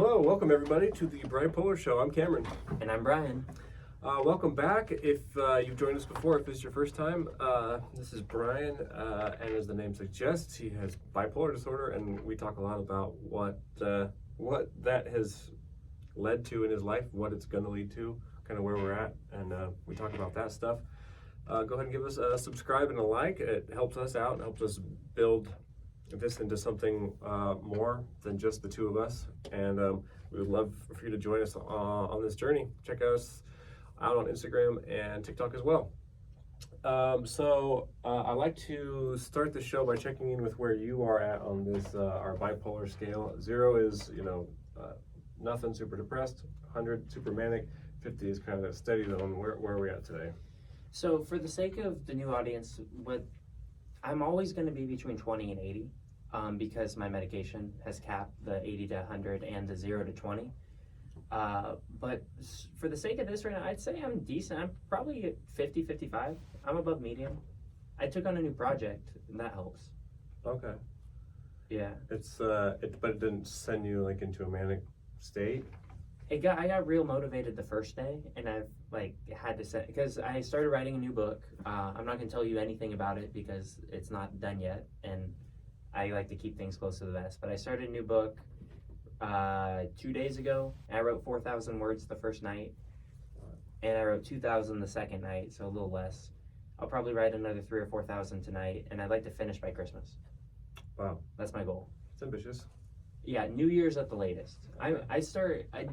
Hello, welcome everybody to the Bipolar Show. I'm Cameron. And I'm Brian. Welcome back. If you've joined us before, if this is your first time, this is Brian, and as the name suggests, he has bipolar disorder, and we talk a lot about what that has led to in his life, what it's going to lead to, kind of where we're at, and we talk about that stuff. Go ahead and give us a subscribe and a like. It helps us out and helps us build this into something more than just the two of us, and we would love for you to join us on this journey. Check us out on Instagram and TikTok as well. I like to start the show by checking in with where you are at on this our bipolar scale. 0 is nothing, super depressed. 100 super manic. 50 is kind of that steady zone. Where are we at today? So for the sake of the new audience, I'm always going to be between 20 and 80 because my medication has capped the 80 to 100 and the 0 to 20. But for the sake of this right now, I'd say I'm decent. I'm probably at 50, 55. I'm above medium. I took on a new project, and that helps. Okay. Yeah. But it didn't send you like into a manic state? I got real motivated the first day, and I've had to set, because I started writing a new book. I'm not going to tell you anything about it because it's not done yet, and I like to keep things close to the vest. But I started a new book 2 days ago. I wrote 4,000 words the first night, and I wrote 2,000 the second night, so a little less. I'll probably write another 3,000 or 4,000 tonight, and I'd like to finish by Christmas. Wow, that's my goal. It's ambitious. Yeah, New Year's at the latest. I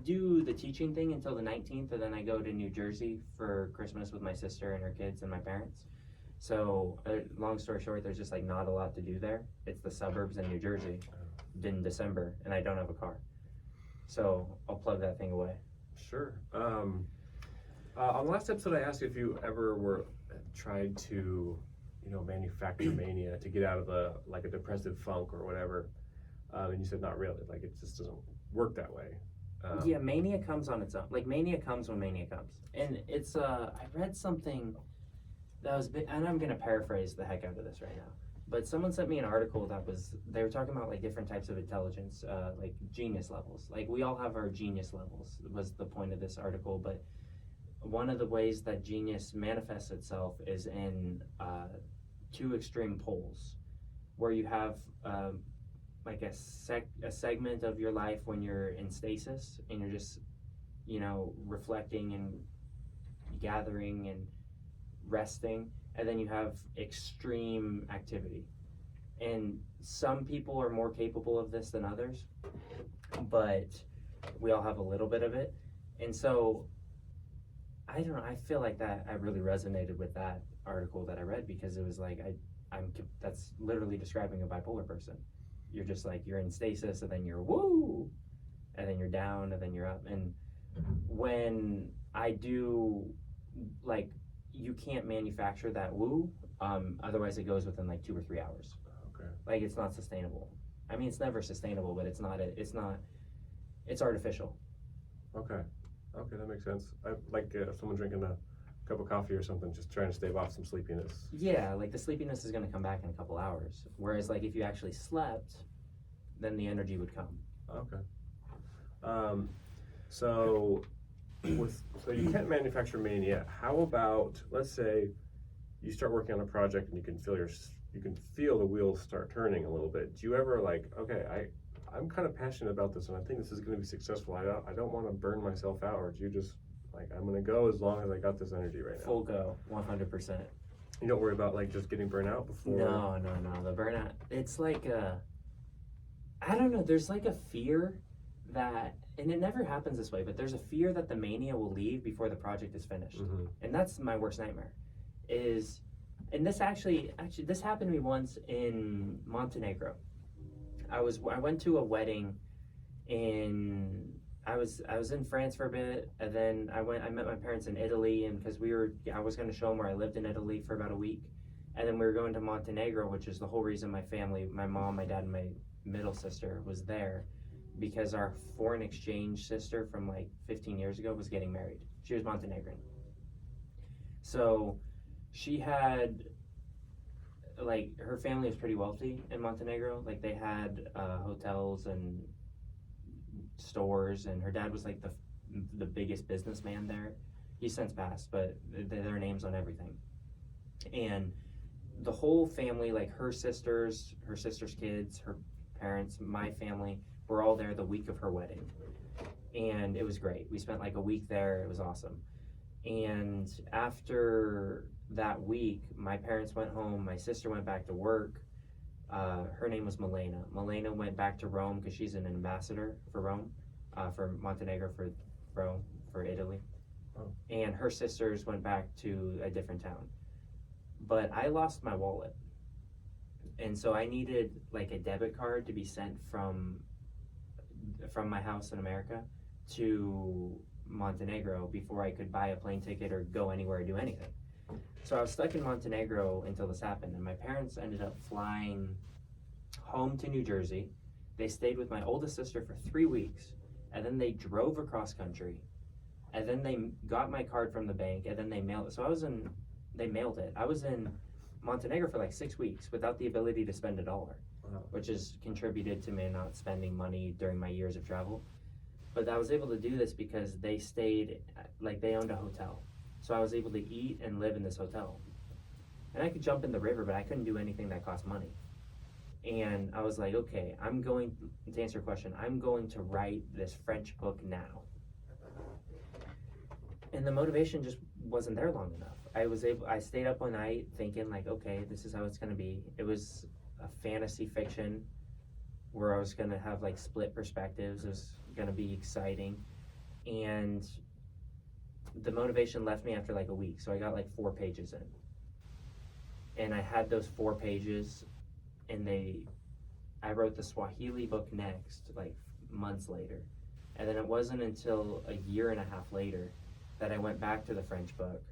do the teaching thing until the 19th, and then I go to New Jersey for Christmas with my sister and her kids and my parents. So, long story short, there's just not a lot to do there. It's the suburbs in New Jersey in December, and I don't have a car. So, I'll plug that thing away. Sure. On the last episode, I asked you if you ever tried to, manufacture mania to get out of a depressive funk or whatever. And you said not really, it just doesn't work that way. Yeah, mania comes on its own. Mania comes when mania comes. And it's, I read something that was big, and I'm going to paraphrase the heck out of this right now. But someone sent me an article they were talking about different types of intelligence, genius levels. We all have our genius levels was the point of this article. But one of the ways that genius manifests itself is in two extreme poles, where you have a segment of your life when you're in stasis and you're just reflecting and gathering and resting, and then you have extreme activity. And some people are more capable of this than others, but we all have a little bit of it. And so I don't know, I feel that I really resonated with that article that I read, because it was that's literally describing a bipolar person. You're just you're in stasis, and then you're woo, and then you're down, and then you're up. And when I do, you can't manufacture that woo, otherwise it goes within 2 or 3 hours. Okay. It's not sustainable. I mean, it's never sustainable, but it's artificial. Okay, that makes sense. Someone drinking a cup of coffee or something, just trying to stave off some sleepiness. Yeah, the sleepiness is going to come back in a couple hours. Whereas if you actually slept, then the energy would come. Okay. So you can't manufacture mania. How about, let's say you start working on a project and you can feel the wheels start turning a little bit. Do you ever okay, I'm kind of passionate about this and I think this is going to be successful. I don't want to burn myself out, or do you just I'm going to go as long as I got this energy right now? Full go, 100%. You don't worry about just getting burnt out before? No. The burnout, it's I don't know, there's a fear that, and it never happens this way, but there's a fear that the mania will leave before the project is finished. Mm-hmm. And that's my worst nightmare. And this actually this happened to me once in Montenegro. I went to a wedding I was in France for a bit, and then I met my parents in Italy, and because I was going to show them where I lived in Italy for about a week, and then we were going to Montenegro, which is the whole reason my family, my mom, my dad, and my middle sister was there, because our foreign exchange sister from 15 years ago was getting married. She was Montenegrin. So she had her family was pretty wealthy in Montenegro. They had hotels and stores, and her dad was like the biggest businessman there. He's since passed, but their names on everything. And the whole family, like her sister's kids, her parents, my family, were all there the week of her wedding. And it was great. We spent like a week there. It was awesome. And after that week, my parents went home. My sister went back to work. Her name was Milena. Milena went back to Rome because she's an ambassador for Rome, for Montenegro, for Rome, for Italy. Oh. And her sisters went back to a different town. But I lost my wallet. And so I needed like a debit card to be sent from my house in America to Montenegro before I could buy a plane ticket or go anywhere or do anything. So I was stuck in Montenegro until this happened, and my parents ended up flying home to New Jersey. They stayed with my oldest sister for 3 weeks, and then they drove across country, and then they got my card from the bank, and then they mailed it. They mailed it. I was in Montenegro for like 6 weeks without the ability to spend $1, Wow. which has contributed to me not spending money during my years of travel. But I was able to do this because they stayed, like they owned a hotel. So I was able to eat and live in this hotel. And I could jump in the river, but I couldn't do anything that cost money. And I was like, okay, to answer your question, I'm going to write this French book now. And the motivation just wasn't there long enough. I stayed up one night thinking like, okay, this is how it's going to be. It was a fantasy fiction where I was going to have like split perspectives. It was going to be exciting. And the motivation left me after like a week. So I got like 4 pages in. And I had those 4 pages, and I wrote the Swahili book next, like months later. And then it wasn't until a year and a half later that I went back to the French book,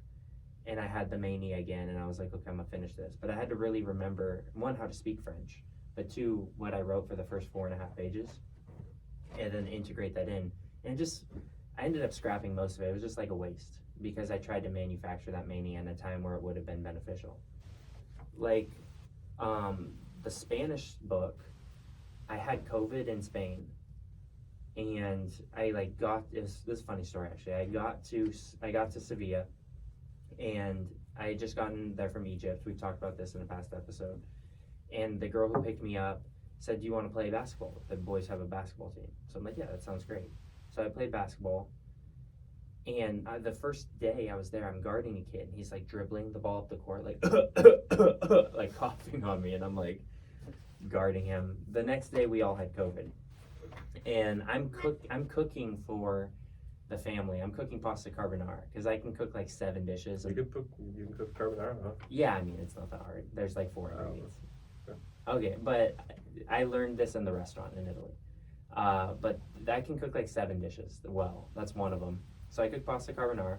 and I had the mania again, and I was like, okay, I'm gonna finish this. But I had to really remember, 1, how to speak French, but 2, what I wrote for the first 4.5 pages, and then integrate that in. And I ended up scrapping most of it. It was just like a waste because I tried to manufacture that mania in a time where it would have been beneficial. Like the Spanish book, I had COVID in Spain, and I like this is a funny story actually. I got to Sevilla, and I had just gotten there from Egypt. We've talked about this in a past episode. And the girl who picked me up said, "Do you want to play basketball? The boys have a basketball team." So I'm like, "Yeah, that sounds great." So I played basketball, and the first day I was there, I'm guarding a kid, and he's like dribbling the ball up the court, like like coughing on me, and I'm like guarding him. The next day we all had COVID, and I'm cooking for the family. I'm cooking pasta carbonara because I can cook like 7 dishes. You can cook carbonara, huh? Yeah, I mean it's not that hard. There's like 4 ingredients. Okay. Okay, but I learned this in the restaurant in Italy. But I can cook like 7 dishes. Well, that's one of them. So I cooked pasta carbonara,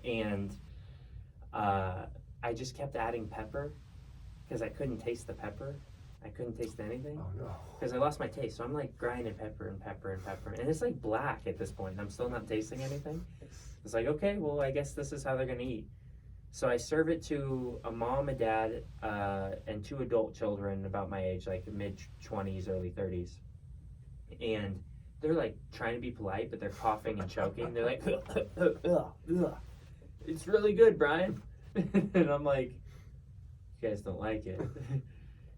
and I just kept adding pepper because I couldn't taste the pepper. I couldn't taste anything Oh no. because I lost my taste. So I'm like grinding pepper and pepper and pepper, and it's like black at this point. I'm still not tasting anything. It's like, okay, well, I guess this is how they're gonna eat. So I serve it to a mom, a dad, and 2 adult children about my age, like mid-20s, early 30s. And they're like trying to be polite, but they're coughing and choking. They're like, "It's really good, Brian." And I'm like, "You guys don't like it."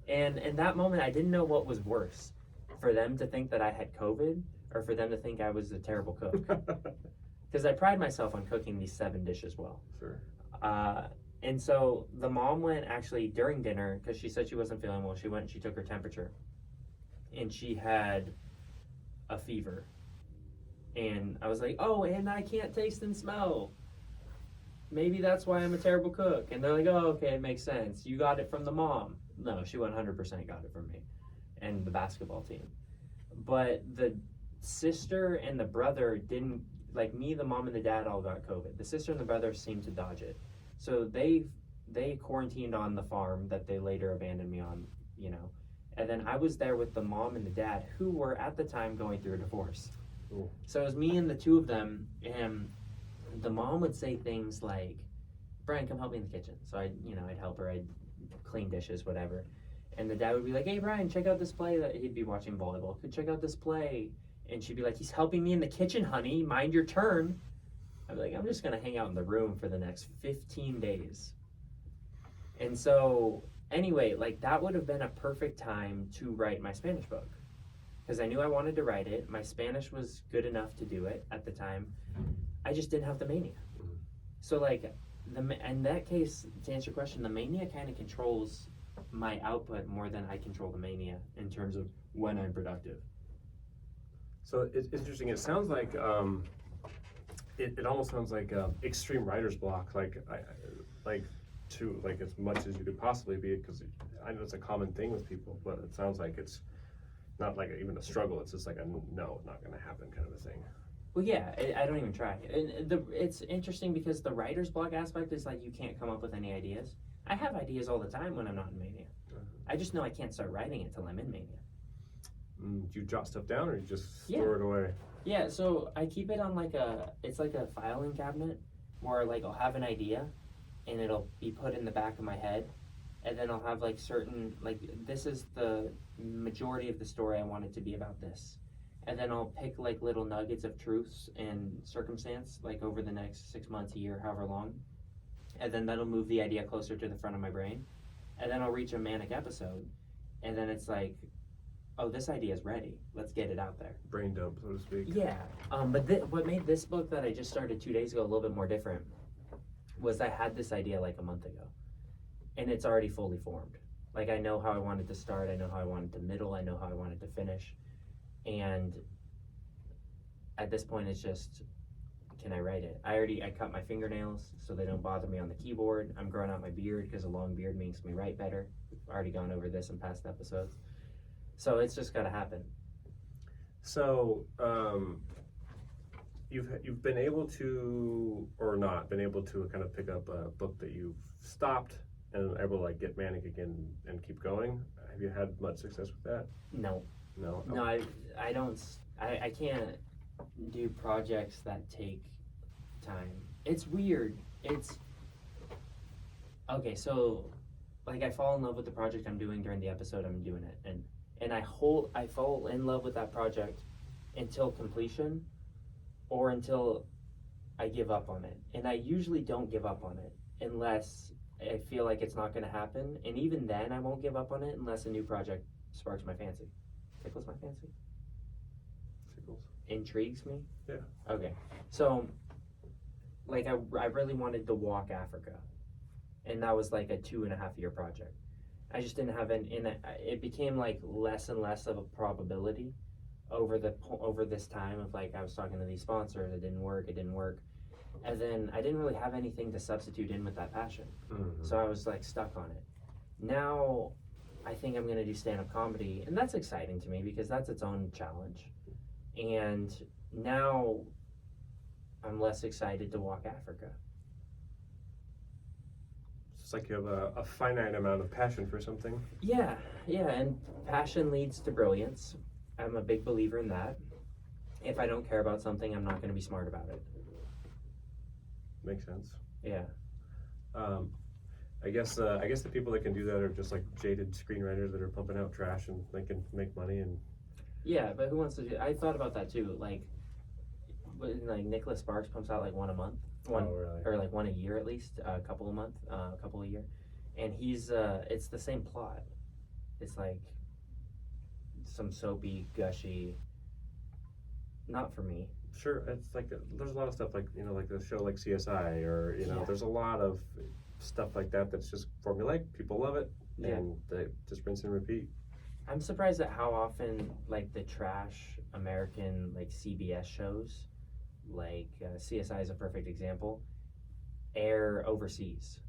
And in that moment, I didn't know what was worse, for them to think that I had COVID or for them to think I was a terrible cook. Because I pride myself on cooking these 7 dishes well. Sure. And so the mom went actually during dinner, because she said she wasn't feeling well. She went and she took her temperature, and she had a fever. And I was like, "Oh, and I can't taste and smell. Maybe that's why I'm a terrible cook." And they're like, "Oh, okay, it makes sense. You got it from the mom." No, she 100% got it from me and the basketball team. But the sister and the brother didn't, like me, the mom and the dad all got COVID. The sister and the brother seemed to dodge it. So they quarantined on the farm that they later abandoned me on, you know. And then I was there with the mom and the dad, who were at the time going through a divorce. Ooh. So it was me and the 2 of them, and the mom would say things like, "Brian, come help me in the kitchen." So I'd help her, I'd clean dishes, whatever. And the dad would be like, "Hey, Brian, check out this play," that he'd be watching volleyball. "Could check out this play." And she'd be like, he's helping me in the kitchen, honey. Mind your turn. I'd be like, I'm just going to hang out in the room for the next 15 days. And so, anyway, like that would have been a perfect time to write my Spanish book. Because I knew I wanted to write it. My Spanish was good enough to do it at the time. I just didn't have the mania. So, like, in that case, to answer your question, the mania kind of controls my output more than I control the mania in terms of when I'm productive. So it's interesting. It sounds like it almost sounds like extreme writer's block. Like as much as you could possibly be, because I know it's a common thing with people, but it sounds like it's not like even a struggle. It's just like a no, not going to happen kind of a thing. Well, yeah, I don't even try. And it's interesting because the writer's block aspect is like you can't come up with any ideas. I have ideas all the time when I'm not in mania. I just know I can't start writing it until I'm in mania. Do you jot stuff down or you just store it away? Yeah, so I keep it on it's like a filing cabinet where like I'll have an idea and it'll be put in the back of my head. And then I'll have like certain, like this is the majority of the story I want it to be about this. And then I'll pick like little nuggets of truths and circumstance like over the next 6 months, a year, however long. And then that'll move the idea closer to the front of my brain. And then I'll reach a manic episode. And then it's like, oh, this idea is ready. Let's get it out there. Brain dump, so to speak. Yeah. But what made this book that I just started 2 days ago a little bit more different was I had this idea like a month ago. And it's already fully formed. Like I know how I wanted to start. I know how I wanted to middle. I know how I wanted to finish. And at this point, it's just, can I write it? I cut my fingernails so they don't bother me on the keyboard. I'm growing out my beard because a long beard makes me write better. I've already gone over this in past episodes. So it's just got to happen. So you've been able to, or not, been able to kind of pick up a book that you've stopped and able to like get manic again and keep going. Have you had much success with that? No. No. No, I don't. I can't do projects that take time. It's weird. It's okay. So, like, I fall in love with the project I'm doing during the episode I'm doing it, and I fall in love with that project until completion, or until I give up on it. And I usually don't give up on it unless I feel like it's not going to happen. And even then, I won't give up on it unless a new project sparks my fancy. Tickles my fancy? Tickles. Intrigues me? Yeah. Okay. So, like, I really wanted to walk Africa. And that was like a 2.5 year project. I just didn't have it became like less and less of a probability over this time of like, I was talking to these sponsors, it didn't work. And then I didn't really have anything to substitute in with that passion. Mm-hmm. So I was like stuck on it. Now, I think I'm going to do stand-up comedy, and that's exciting to me because that's its own challenge. And now I'm less excited to walk Africa. It's like you have a finite amount of passion for something. Yeah, and passion leads to brilliance. I'm a big believer in that. If I don't care about something, I'm not going to be smart about it. Makes sense. Yeah. I guess the people that can do that are just like jaded screenwriters that are pumping out trash and they can make money and. Yeah, but who wants to do? I thought about that too. Like Nicholas Sparks pumps out like one a month, really? Or like one a year at least, a couple a year, and he's it's the same plot. It's like some soapy, gushy. Not for me. Sure, it's like there's a lot of stuff like like the show like CSI or there's a lot of stuff like that that's just formulaic. People love it, and they just rinse and repeat. I'm surprised at how often like the trash American like CBS shows, like CSI is a perfect example, air overseas.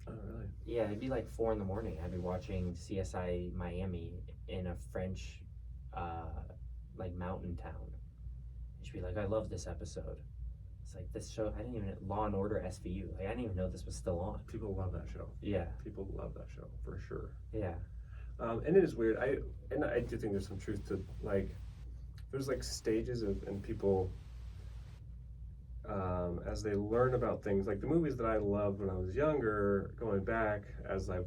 Oh really? Yeah, it'd be like 4 a.m. I'd be watching CSI Miami in a French, like mountain town. She'd be like, I love this episode. It's like this show, I didn't even, Law and Order SVU, like I didn't even know this was still on. People love that show. Yeah. People love that show, for sure. Yeah. And it is weird, I do think there's some truth to, like, there's like stages and people, as they learn about things, like the movies that I loved when I was younger, going back, as I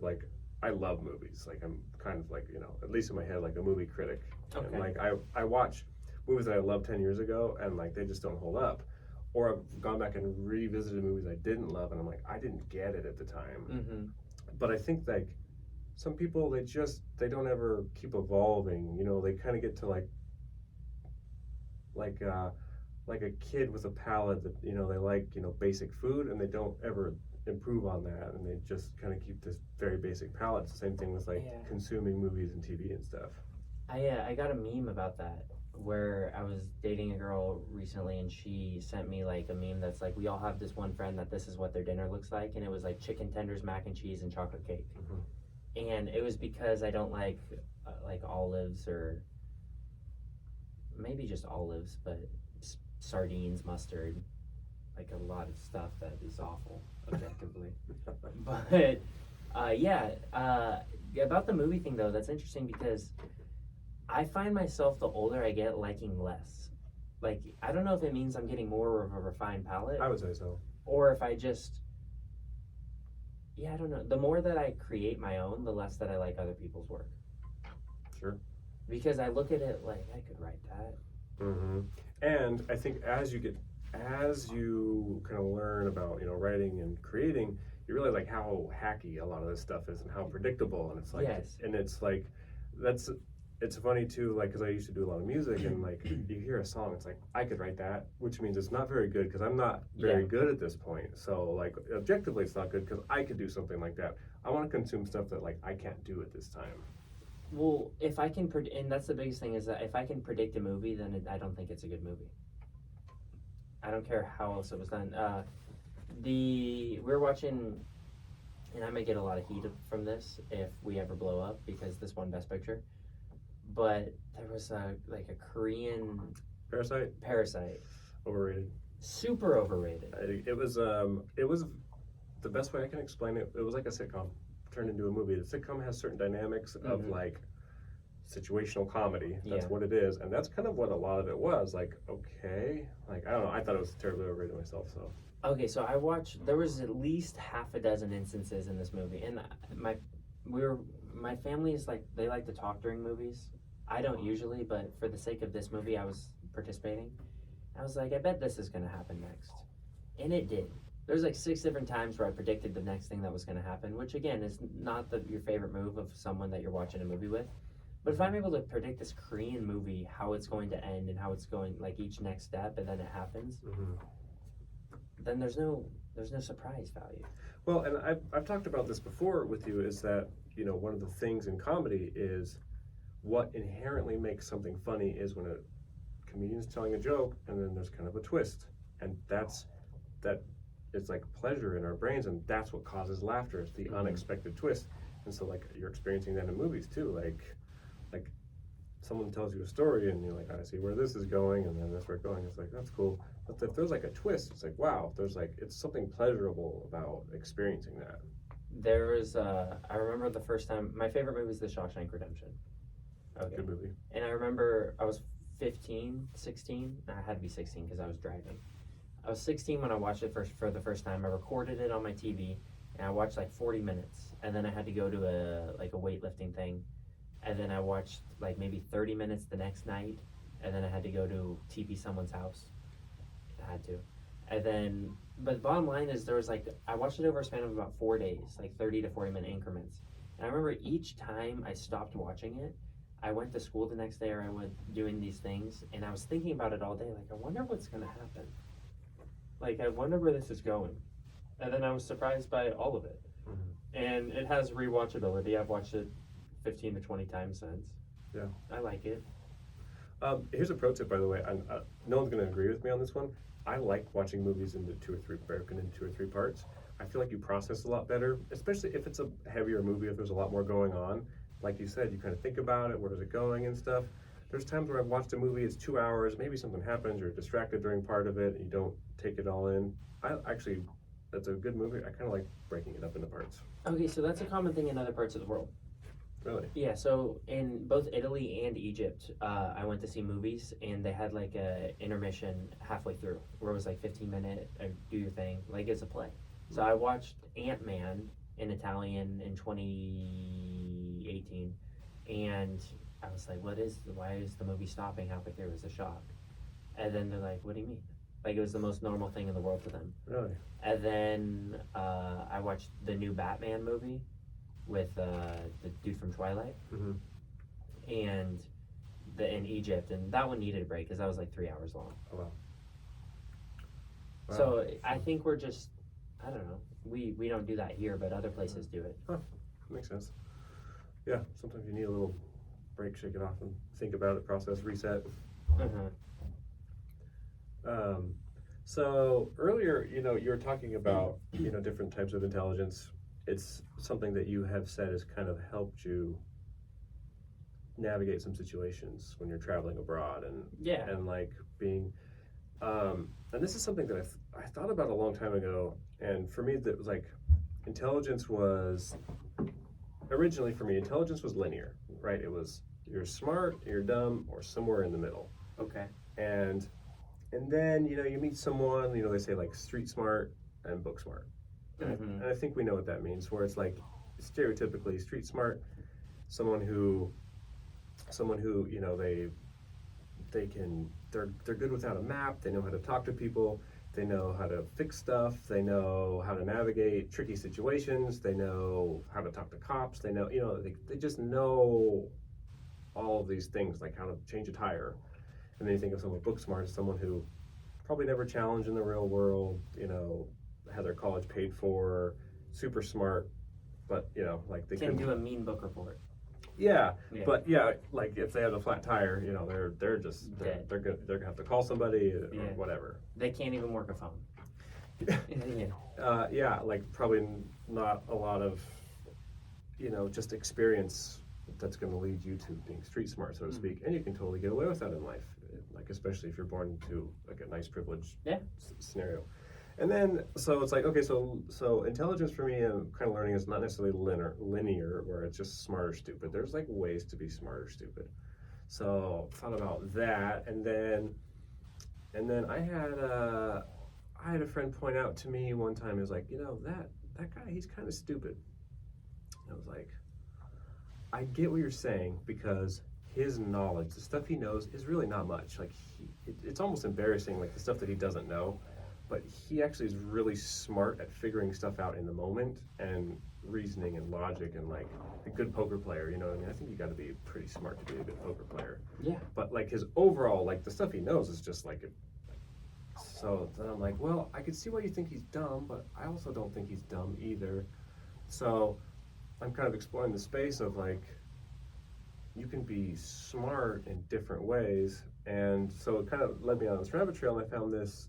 love movies, like I'm kind of like, at least in my head, like a movie critic. Okay. And like I watch movies that I loved 10 years ago, and like they just don't hold up. Or I've gone back and revisited movies I didn't love, and I'm like, I didn't get it at the time. Mm-hmm. But I think like some people, they don't ever keep evolving. You know, they kind of get to like uh, like a kid with a palate that, you know, they like, you know, basic food, and they don't ever improve on that, and they just kind of keep this very basic palate. It's the same thing with like consuming movies and TV and stuff. I got a meme about that where I was dating a girl recently, and she sent me like a meme that's like, we all have this one friend that this is what their dinner looks like, and it was like chicken tenders, mac and cheese, and chocolate cake. Mm-hmm. And it was because I don't like olives, or maybe just olives, but sardines, mustard, like a lot of stuff that is awful objectively. But about the movie thing though, that's interesting because I find myself, the older I get, liking less. Like, I don't know if it means I'm getting more of a refined palate, I would say so. or if I just, I don't know. The more that I create my own, the less that I like other people's work. Sure. Because I look at it like, I could write that. Mm-hmm. And I think as you kind of learn about, you know, writing and creating, you realize like how hacky a lot of this stuff is and how predictable. And it's like, and it's like, it's funny too, like, because I used to do a lot of music, and like you hear a song, it's like, I could write that, which means it's not very good because I'm not very good at this point. So like objectively it's not good because I could do something like that. I want to consume stuff that like I can't do at this time. Well, if I can and that's the biggest thing, is that if I can predict a movie, then I don't think it's a good movie. I don't care how else it was done. We're watching, and I may get a lot of heat from this if we ever blow up, because this won Best Picture. But there was a Korean Parasite. Overrated. Super overrated. It was the best way I can explain it. It was like a sitcom turned into a movie. The sitcom has certain dynamics of like situational comedy. That's what it is, and that's kind of what a lot of it was. Like, okay, like I don't know. I thought it was terribly overrated myself. So okay, so I watched. There was at least half a dozen instances in this movie, and my family is like, they like to talk during movies. I don't usually, but for the sake of this movie, I was participating. I was like, I bet this is going to happen next. And it did. There's like 6 different times where I predicted the next thing that was going to happen, which again is not your favorite move of someone that you're watching a movie with. But if I'm able to predict this Korean movie, how it's going to end and how it's going, like each next step, and then it happens, then there's no surprise value. Well, and I've talked about this before with you, is that, you know, one of the things in comedy is what inherently makes something funny is when a comedian's telling a joke and then there's kind of a twist, and it's like pleasure in our brains, and that's what causes laughter. It's the unexpected twist. And so like you're experiencing that in movies too, like someone tells you a story and you're like, I see where this is going, and then that's where it's going. It's like, that's cool. But if there's like a twist, it's like, wow, it's something pleasurable about experiencing that. There was I remember the first time, my favorite movie was The Shawshank Redemption. Okay. Good movie. And I remember I was 15, 16. I had to be 16 because I was driving. I was 16 when I watched it for the first time. I recorded it on my TV, and I watched like 40 minutes. And then I had to go to a weightlifting thing. And then I watched like maybe 30 minutes the next night. And then I had to go to TP someone's house. I had to. And then, but the bottom line is, I watched it over a span of about 4 days, like 30 to 40 minute increments. And I remember each time I stopped watching it, I went to school the next day, or I went doing these things, and I was thinking about it all day. Like, I wonder what's going to happen. Like, I wonder where this is going. And then I was surprised by all of it. And it has rewatchability. I've watched it 15 to 20 times since. Yeah. I like it. Here's a pro tip, by the way. No one's going to agree with me on this one. I like watching movies broken into 2 or 3 parts. I feel like you process a lot better, especially if it's a heavier movie, if there's a lot more going on. Like you said, you kind of think about it, where is it going and stuff. There's times where I've watched a movie, it's 2 hours, maybe something happens, you're distracted during part of it, and you don't take it all in. That's a good movie. I kind of like breaking it up into parts. Okay, so that's a common thing in other parts of the world. Really? Yeah, so in both Italy and Egypt, I went to see movies, and they had like a intermission halfway through, where it was like 15-minute, do your thing, like it's a play. So I watched Ant-Man in Italian in 2018, and I was like, why is the movie stopping halfway through? It was a shock. And then they're like, what do you mean? Like, it was the most normal thing in the world to them. Really? And then I watched the new Batman movie with the dude from Twilight, Mm-hmm. and in Egypt, and that one needed a break because that was like 3 hours long. Oh, wow. Wow. So I think we're just, I don't know, we don't do that here, but other places do it. Huh. Makes sense. Yeah, sometimes you need a little break, shake it off, and think about it, process, reset. Uh-huh. So earlier, you were talking about, different types of intelligence. It's something that you have said has kind of helped you navigate some situations when you're traveling abroad and like being, and this is something that I thought about a long time ago. And for me, that was like, originally for me, intelligence was linear, right? It was, you're smart, you're dumb, or somewhere in the middle. Okay. And then, you meet someone, they say like street smart and book smart. Mm-hmm. And I think we know what that means, where it's like stereotypically street smart, someone who, they're good without a map, they know how to talk to people, they know how to fix stuff, they know how to navigate tricky situations, they know how to talk to cops, they know, they just know all of these things, like how to change a tire. And then you think of someone book smart as someone who probably never challenged in the real world, had their college paid for, super smart, but like they can do a mean book report. Yeah, but like if they have a flat tire, they're gonna have to call somebody or whatever. They can't even work a phone. Like probably not a lot of, just experience that's going to lead you to being street smart, so to speak, and you can totally get away with that in life, like especially if you're born into like a nice privileged scenario. And then so it's like, okay, so intelligence for me, I'm kind of learning, is not necessarily linear where it's just smart or stupid. There's like ways to be smart or stupid. So thought about that, and then I had a friend point out to me one time. He was like, that guy, he's kind of stupid. And I was like, I get what you're saying, because his knowledge, the stuff he knows, is really not much. Like it's almost embarrassing, like the stuff that he doesn't know. But he actually is really smart at figuring stuff out in the moment and reasoning and logic, and like a good poker player, I mean, I think you got to be pretty smart to be a good poker player. Yeah. But like his overall, like the stuff he knows is just like so then I'm like, well, I could see why you think he's dumb, but I also don't think he's dumb either. So I'm kind of exploring the space of like, you can be smart in different ways. And so it kind of led me on this rabbit trail, and I found this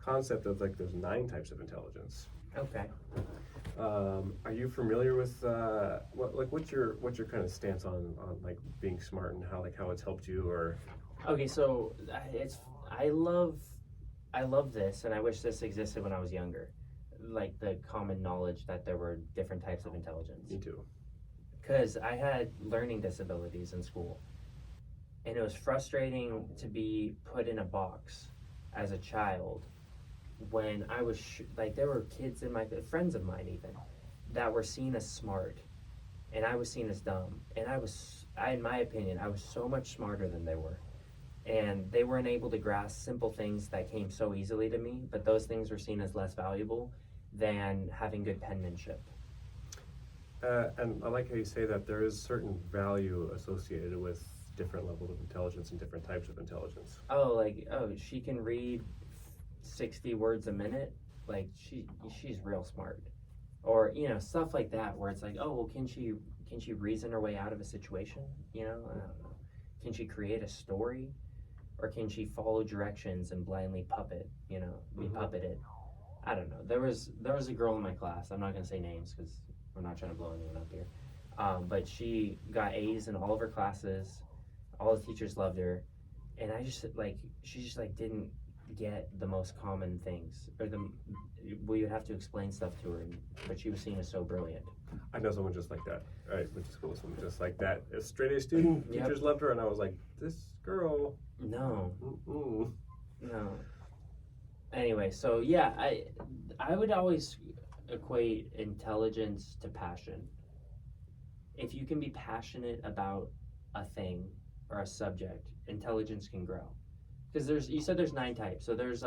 concept of like there's 9 types of intelligence. Okay. Are you familiar with what's your kind of stance on like being smart and how it's helped you? Or okay, so I love this, and I wish this existed when I was younger, like the common knowledge that there were different types of intelligence. Me too. Because I had learning disabilities in school, and it was frustrating to be put in a box as a child when I was like, there were kids in friends of mine even, that were seen as smart, and I was seen as dumb, and in my opinion, I was so much smarter than they were, and they weren't able to grasp simple things that came so easily to me, but those things were seen as less valuable than having good penmanship. And I like how you say that there is certain value associated with different levels of intelligence and different types of intelligence. She can read 60 words a minute, like she's real smart, or stuff like that, where it's like, oh well, can she reason her way out of a situation? I don't know. Can she create a story, or can she follow directions and blindly puppet? Be puppeted. I don't know. There was a girl in my class. I'm not gonna say names because we're not trying to blow anyone up here. But she got A's in all of her classes. All the teachers loved her, and she just didn't get the most common things, or you'd have to explain stuff to her, but she was seen as so brilliant. I know someone just like that. I went to school with someone just like that. A straight A student, teachers loved her, and I was like, this girl. No. Mm-mm. No. Anyway, so yeah, I would always equate intelligence to passion. If you can be passionate about a thing or a subject, intelligence can grow. Because you said there's 9 types. So there's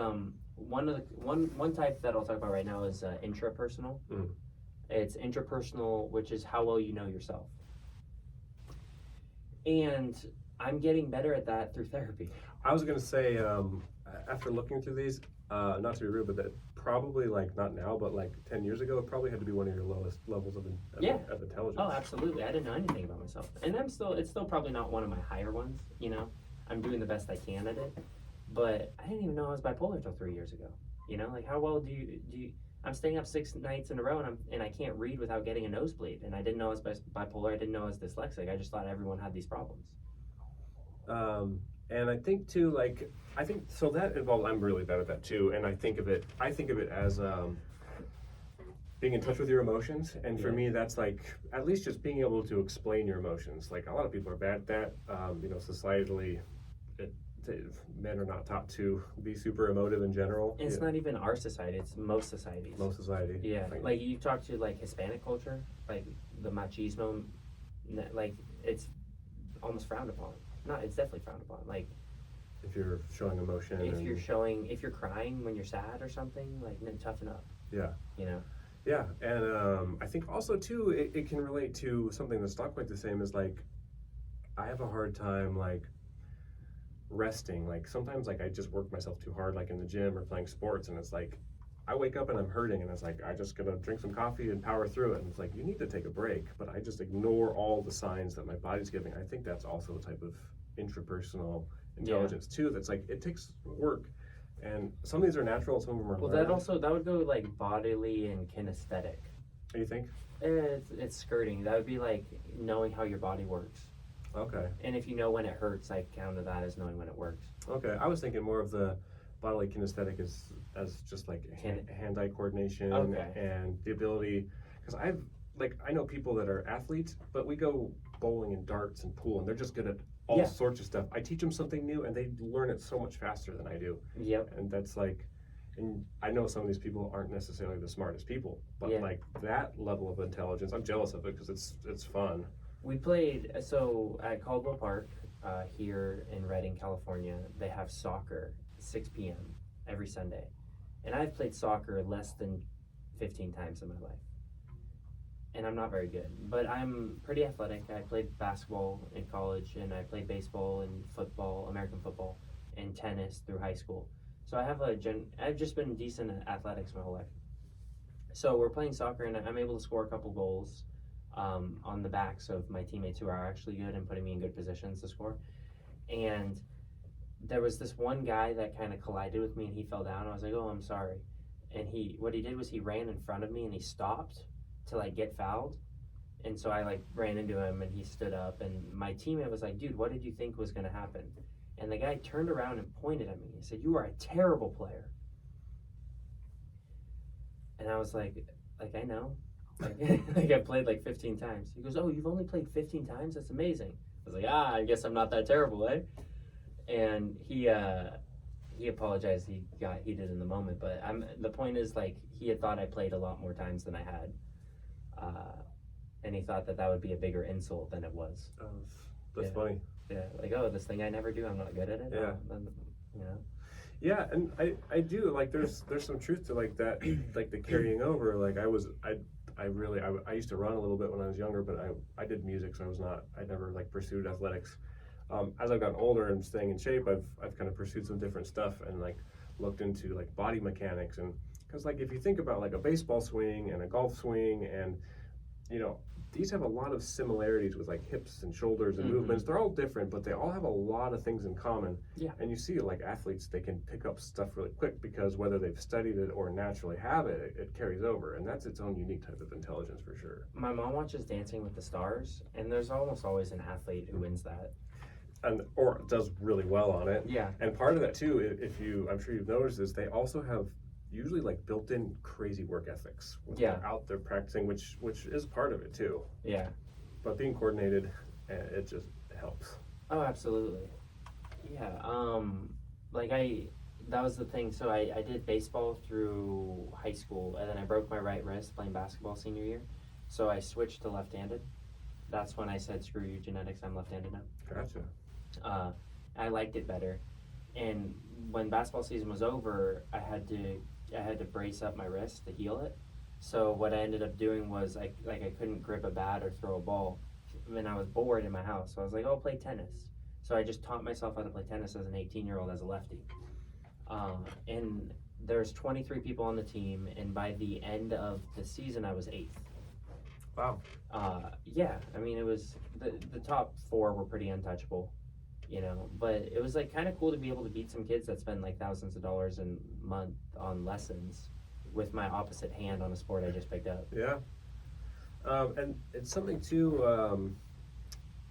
one type that I'll talk about right now is intrapersonal. Mm. It's intrapersonal, which is how well you know yourself. And I'm getting better at that through therapy. I was gonna say, after looking through these, not to be rude, but that probably like not now, but like 10 years ago, it probably had to be one of your lowest levels of intelligence. Oh, absolutely. I didn't know anything about myself, and it's still probably not one of my higher ones. You know, I'm doing the best I can at it, but I didn't even know I was bipolar until 3 years ago. You know, like how well do you? I'm staying up 6 nights in a row, and I can't read without getting a nosebleed, and I didn't know I was bipolar. I didn't know I was dyslexic. I just thought everyone had these problems. And I think too, like so that involves. I'm really bad at that too, and I think of it as being in touch with your emotions. And for me, that's like at least just being able to explain your emotions. Like a lot of people are bad at that. Societally, men are not taught to be super emotive in general. It's not even our society; it's most societies. Most society. Yeah, like you talk to like Hispanic culture, like the machismo, like it's almost frowned upon. No, it's definitely frowned upon. Like if you're showing emotion, if you're crying when you're sad or something, like then toughen up. Yeah. You know. Yeah, and I think also too, it can relate to something that's not quite the same as like, I have a hard time like resting. Like sometimes like I just work myself too hard, like in the gym or playing sports, and it's like I wake up and I'm hurting, and it's like I just gonna drink some coffee and power through it. And it's like you need to take a break, but I just ignore all the signs that my body's giving. I think that's also a type of intrapersonal intelligence too. That's like it takes work, and some of these are natural, some of them are learned. That would go like bodily and kinesthetic. You think? It's skirting. That would be like knowing how your body works. Okay. And if you know when it hurts, I counter that as knowing when it works. Okay, I was thinking more of the bodily kinesthetic as just like hand-eye coordination and the ability, because I know people that are athletes, but we go bowling and darts and pool, and they're just good at all sorts of stuff. I teach them something new, and they learn it so much faster than I do. Yep. And that's like, and I know some of these people aren't necessarily the smartest people, but like that level of intelligence, I'm jealous of it because it's fun. We played at Caldwell Park here in Redding, California. They have soccer 6 p.m. every Sunday, and I've played soccer less than 15 times in my life, and I'm not very good, but I'm pretty athletic. I played basketball in college, and I played baseball and football, American football, and tennis through high school. So I have I've just been decent at athletics my whole life. So we're playing soccer, and I'm able to score a couple goals on the backs of my teammates who are actually good and putting me in good positions to score. And there was this one guy that kind of collided with me, and he fell down. I was like, "Oh, I'm sorry." And what he did was he ran in front of me, and he stopped to like get fouled. And so I like ran into him, and he stood up, and my teammate was like, "Dude, what did you think was going to happen?" And the guy turned around and pointed at me. He said, "You are a terrible player." And I was like I know. Like I played like 15 times. He goes, "Oh, you've only played 15 times? That's amazing." I was like, I guess I'm not that terrible, eh? And he apologized. He got heated in the moment, but the point is like he had thought I played a lot more times than I had, and he thought that would be a bigger insult than it was. Oh, that's funny. Yeah, like, oh, this thing I never do, I'm not good at it. Yeah. You know. Yeah, and I do like there's some truth to like that, like the carrying over. Like I used to run a little bit when I was younger, but I did music, so I never like pursued athletics. As I've gotten older and staying in shape, I've kind of pursued some different stuff and like looked into like body mechanics, and because like if you think about like a baseball swing and a golf swing, and these have a lot of similarities with like hips and shoulders and movements. They're all different, but they all have a lot of things in common. Yeah. And you see like athletes, they can pick up stuff really quick because whether they've studied it or naturally have it, it carries over. And that's its own unique type of intelligence for sure. My mom watches Dancing with the Stars, and there's almost always an athlete who wins that. Or does really well on it. Yeah. And part of that too, I'm sure you've noticed, is they also have usually like built-in crazy work ethics when they're out there practicing, which is part of it too. Yeah. But being coordinated, it just helps. Oh, absolutely. Yeah. That was the thing. So I did baseball through high school, and then I broke my right wrist playing basketball senior year. So I switched to left-handed, that's when I said, screw you, genetics, I'm left-handed now. Gotcha. I liked it better. And when basketball season was over, I had to brace up my wrist to heal it. So what I ended up doing was I couldn't grip a bat or throw a ball. When I was bored in my house, so I was like, "Oh, play tennis." So I just taught myself how to play tennis as an 18-year-old as a lefty. And there's 23 people on the team, and by the end of the season, I was 8th. Wow. Yeah, I mean, it was the top 4 were pretty untouchable, you know. But it was like kind of cool to be able to beat some kids that spend like thousands of dollars a month on lessons with my opposite hand on a sport I just picked up. Yeah. And it's something too.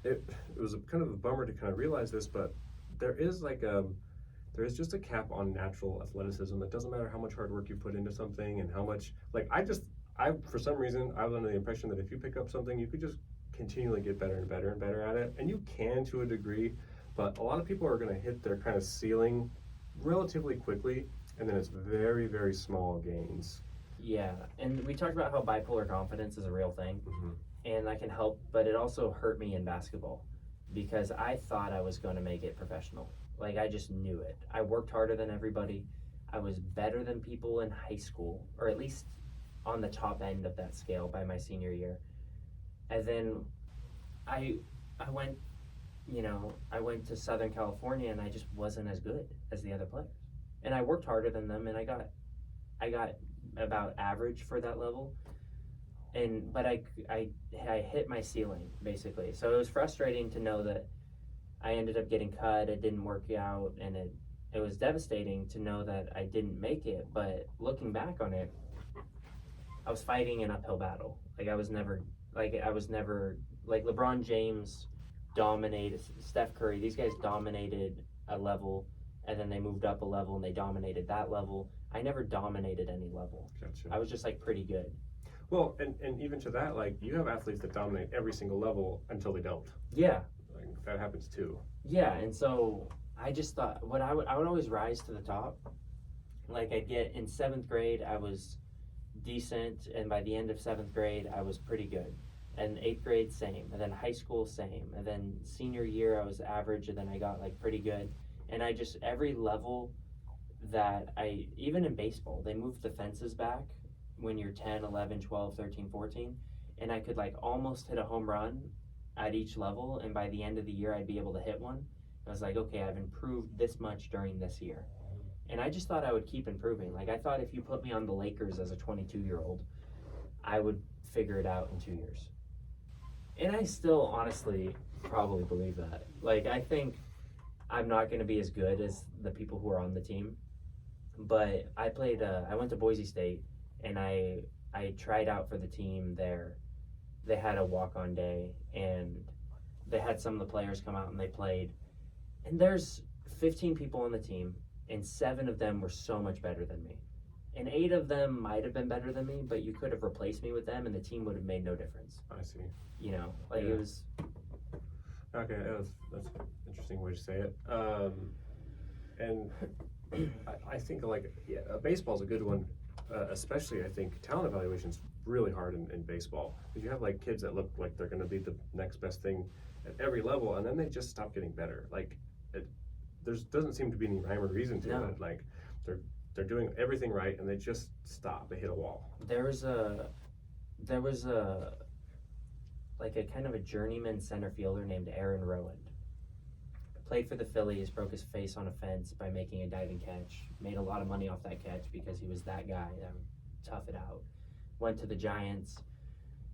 It was kind of a bummer to kind of realize this, but there is there is just a cap on natural athleticism. It doesn't matter how much hard work you put into something and how much I for some reason I was under the impression that if you pick up something, you could just continually get better and better and better at it, and you can to a degree, but a lot of people are going to hit their kind of ceiling relatively quickly, and then it's very, very small gains. Yeah, and we talked about how bipolar confidence is a real thing, Mm-hmm. and that can help, but it also hurt me in basketball because I thought I was going to make it professional. Like, I just knew it. I worked harder than everybody. I was better than people in high school, or at least on the top end of that scale by my senior year. And then I went, I went to Southern California, and I just wasn't as good as the other players. And I worked harder than them, and I got about average for that level. But I hit my ceiling basically. So it was frustrating to know that I ended up getting cut. It didn't work out, and it was devastating to know that I didn't make it. But looking back on it, I was fighting an uphill battle. I was never like LeBron James dominated, Steph Curry. These guys dominated a level, and then they moved up a level and they dominated that level. I never dominated any level. Gotcha. I was just like pretty good. Well, and even to that, like, you have athletes that dominate every single level until they don't. Yeah. Like, that happens too. Yeah, and so I just thought I would always rise to the top. Like, I'd get in 7th grade, I was decent, and by the end of 7th grade, I was pretty good. And 8th grade, same, and then high school, same, and then senior year, I was average, and then I got like pretty good. And I just, every level that even in baseball, they moved the fences back when you're 10, 11, 12, 13, 14, and I could like almost hit a home run at each level, and by the end of the year I'd be able to hit one. I was like, okay, I've improved this much during this year. And I just thought I would keep improving. Like, I thought if you put me on the Lakers as a 22-year-old, I would figure it out in 2 years. And I still honestly probably believe that. Like, I think I'm not going to be as good as the people who are on the team, but I went to Boise State, and I tried out for the team there. They had a walk-on day, and they had some of the players come out and they played. And there's 15 people on the team, and 7 of them were so much better than me. And 8 of them might have been better than me, but you could have replaced me with them, and the team would have made no difference. I see. It was... Okay, that's an interesting way to say it. And I think, baseball's a good one. Especially, I think talent evaluation's really hard in baseball, because you have like kids that look like they're going to be the next best thing at every level, and then they just stop getting better. Like, there doesn't seem to be any rhyme or reason to it. Like, they're doing everything right, and they just stop. They hit a wall. There was like a kind of a journeyman center fielder named Aaron Rowand. Played for the Phillies, broke his face on a fence by making a diving catch. Made a lot of money off that catch because he was that guy that would tough it out. Went to the Giants.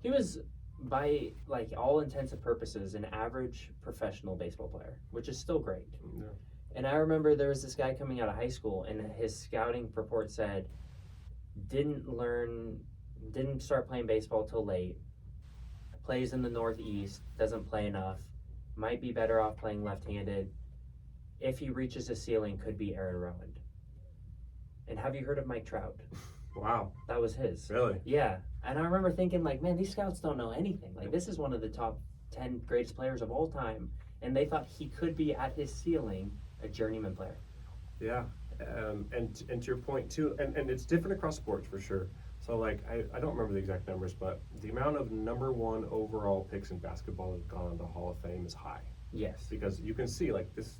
He was, by like all intents and purposes, an average professional baseball player, which is still great. Yeah. And I remember there was this guy coming out of high school, and his scouting report said, didn't start playing baseball till late, plays in the Northeast, doesn't play enough, might be better off playing left-handed. If he reaches a ceiling, could be Aaron Rowand. And have you heard of Mike Trout? Wow. That was his. Really? Yeah. And I remember thinking, like, man, these scouts don't know anything. Like, this is one of the top 10 greatest players of all time. And they thought he could be at his ceiling a journeyman player. Yeah. And to your point, too, and it's different across sports for sure. So like I don't remember the exact numbers, but the amount of number one overall picks in basketball that have gone into Hall of Fame is high. Yes. Because you can see like this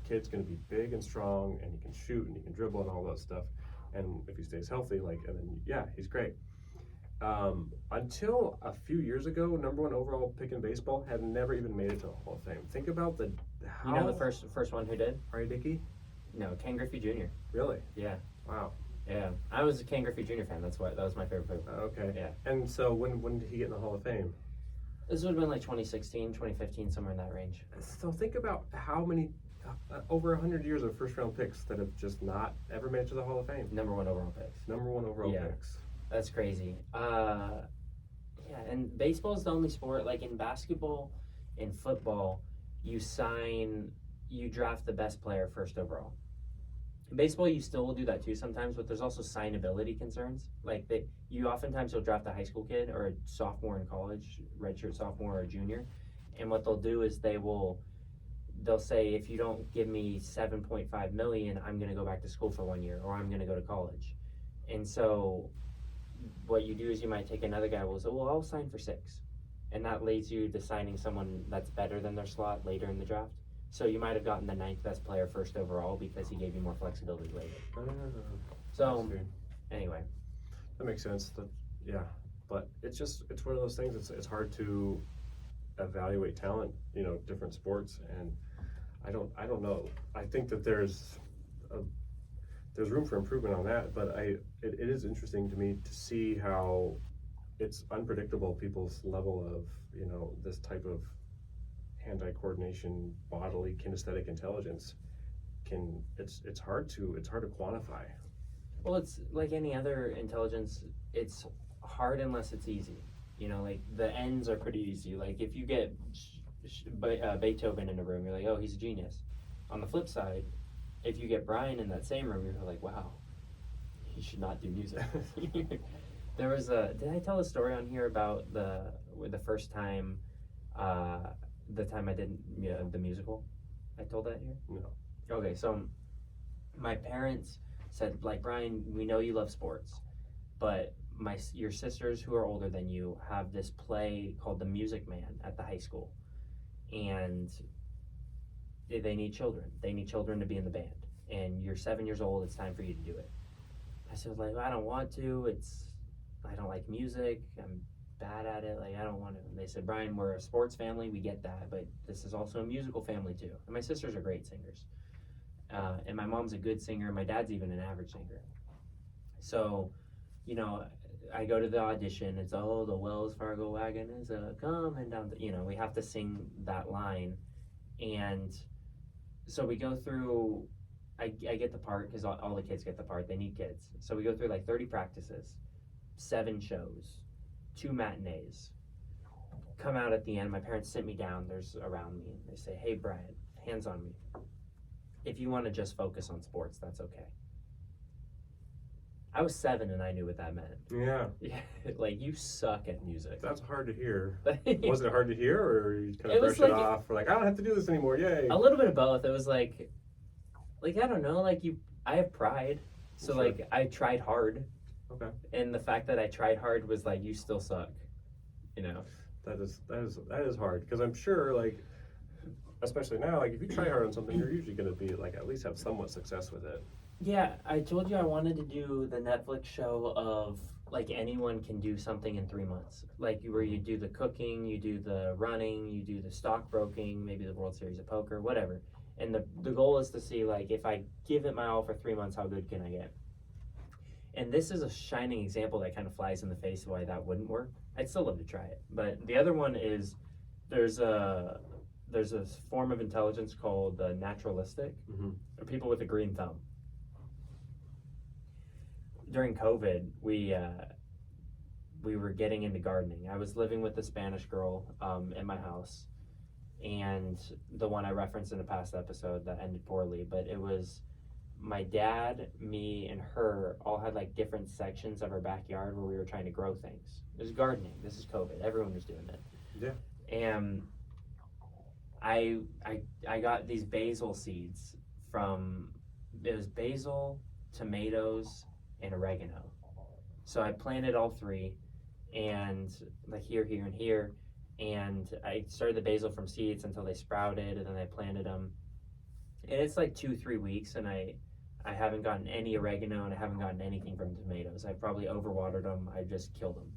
kid's gonna be big and strong and he can shoot and he can dribble and all that stuff. And if he stays healthy, like and then yeah, he's great. Until a few years ago, number one overall pick in baseball had never even made it to the Hall of Fame. Think about the how You know the first one who did? Ari Dickey? No, Ken Griffey Jr. Really? Yeah. Wow. Yeah. I was a Ken Griffey Jr. fan. That was my favorite player. Okay. Yeah. And so when did he get in the Hall of Fame? This would have been like 2016, 2015, somewhere in that range. So think about how many over 100 years of first round picks that have just not ever made it to the Hall of Fame. Number one overall picks. Number one overall Yeah. picks. That's crazy. Yeah, and baseball is the only sport, like in basketball and football, you draft the best player first overall. In baseball, you still will do that too sometimes, but there's also signability concerns. Like you oftentimes will draft a high school kid or a sophomore in college, redshirt sophomore or junior, and what they'll do is they'll say, if you don't give me 7.5 million, I'm going to go back to school for 1 year, or I'm going to go to college. And so what you do is you might take another guy who will say, well, I'll sign for 6. And that leads you to signing someone that's better than their slot later in the draft. So you might have gotten the 9th best player first overall because he gave you more flexibility later. So anyway. That makes sense. Yeah. But it's one of those things, it's hard to evaluate talent, different sports, and I don't know. I think that there's room for improvement on that, but it is interesting to me to see how it's unpredictable people's level of this type of hand-eye coordination, bodily kinesthetic intelligence it's hard to quantify. Well, it's like any other intelligence. It's hard unless it's easy. Like the ends are pretty easy. Like if you get Beethoven in a room, you're like, oh, he's a genius. On the flip side, if you get Brian in that same room, you're like, wow, he should not do music. There was did I tell a story on here about the first time, the time I did the musical? I told that here? No. Okay, so my parents said, like, Brian, we know you love sports, but your sisters who are older than you have this play called The Music Man at the high school, and they need children. They need children to be in the band, and you're 7 years old. It's time for you to do it. I said, like, I don't want to. I don't like music. I'm bad at it. Like, I don't want to. And they said, Brian, we're a sports family. We get that, but this is also a musical family too. And my sisters are great singers, and my mom's a good singer. My dad's even an average singer. So, I go to the audition. It's, oh, the Wells Fargo wagon is coming down. We have to sing that line. And so we go through, I get the part because all the kids get the part. They need kids. So we go through like 30 practices, 7 shows, 2 matinees. Come out at the end. My parents sit me down. There's around me. They say, hey, Brian, hands on me. If you want to just focus on sports, that's okay. I was 7 and I knew what that meant. Yeah. Like, you suck at music. That's hard to hear. Was it hard to hear, or you kind of brush it off? Or like, I don't have to do this anymore, yay. A little bit of both. It was like I don't know, like I have pride. So sure. Like, I tried hard. Okay. And the fact that I tried hard was like, you still suck. That is hard, because I'm sure, like, especially now, like, if you try hard on something, you're usually going to be like, at least have somewhat success with it. Yeah, I told you I wanted to do the Netflix show of, like, anyone can do something in 3 months. Like, where you do the cooking, you do the running, you do the stockbroking, maybe the World Series of Poker, whatever. And the goal is to see, like, if I give it my all for 3 months, how good can I get? And this is a shining example that kind of flies in the face of why that wouldn't work. I'd still love to try it. But the other one is there's a form of intelligence called naturalistic, or people with a green thumb. During COVID, we were getting into gardening. I was living with a Spanish girl in my house, and the one I referenced in a past episode that ended poorly, but it was my dad, me, and her all had like different sections of our backyard where we were trying to grow things. It was gardening. This is COVID. Everyone was doing it. Yeah. And I got these basil seeds from, it was basil, tomatoes, and oregano. So I planted all three, and like here, and here, and I started the basil from seeds until they sprouted, and then I planted them. And it's like 2-3 weeks, and I haven't gotten any oregano, and I haven't gotten anything from tomatoes. I probably overwatered them. I just killed them.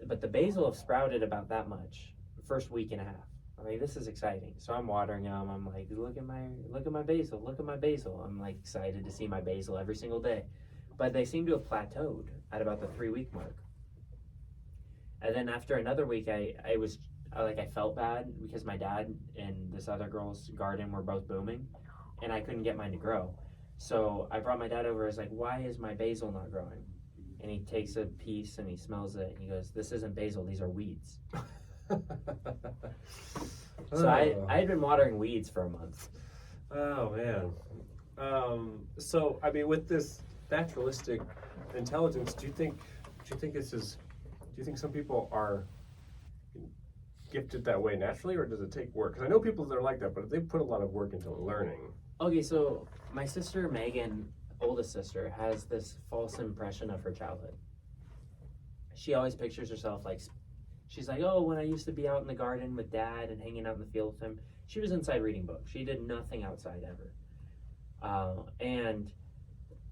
But the basil have sprouted about that much the first week and a half. I'm like, this is exciting. So I'm watering them. I'm like, look at my basil, look at my basil. I'm like excited to see my basil every single day. But they seem to have plateaued at about the 3-week mark. And then after another week, I felt bad because my dad and this other girl's garden were both booming, and I couldn't get mine to grow. So I brought my dad over. I was like, why is my basil not growing? And he takes a piece and he smells it, and he goes, this isn't basil, these are weeds. So I had been watering weeds for a month. Oh man. So I mean, with this naturalistic intelligence, do you think some people are gifted that way naturally, or does it take work? Because I know people that are like that, but they put a lot of work into learning. Okay, so my sister Megan, oldest sister, has this false impression of her childhood. She always pictures herself like, she's like, oh, when I used to be out in the garden with dad and hanging out in the field with him, she was inside reading books. She did nothing outside ever.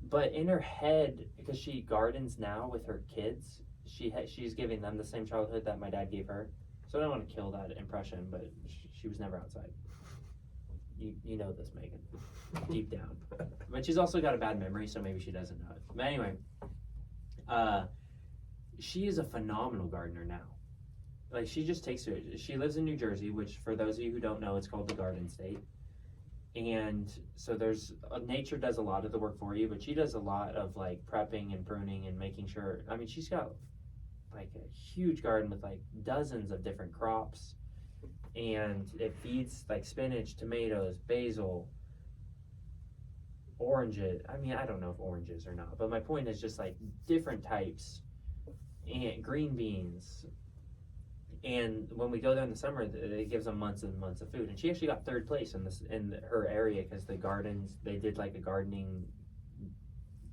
But in her head, because she gardens now with her kids, she's giving them the same childhood that my dad gave her. So I don't want to kill that impression, but she was never outside. You know this, Megan, deep down. But she's also got a bad memory, so maybe she doesn't know it. But anyway, she is a phenomenal gardener now. Like, she just takes to it. She lives in New Jersey, which, for those of you who don't know, it's called the Garden State. And so nature does a lot of the work for you, but she does a lot of like prepping and pruning and making sure. I mean, she's got like a huge garden with like dozens of different crops, and it feeds like spinach, tomatoes, basil, oranges. I mean, I don't know if oranges or not, but my point is just like different types, and green beans. And when we go there in the summer, it gives them months and months of food. And she actually got third place in her area because they did like a gardening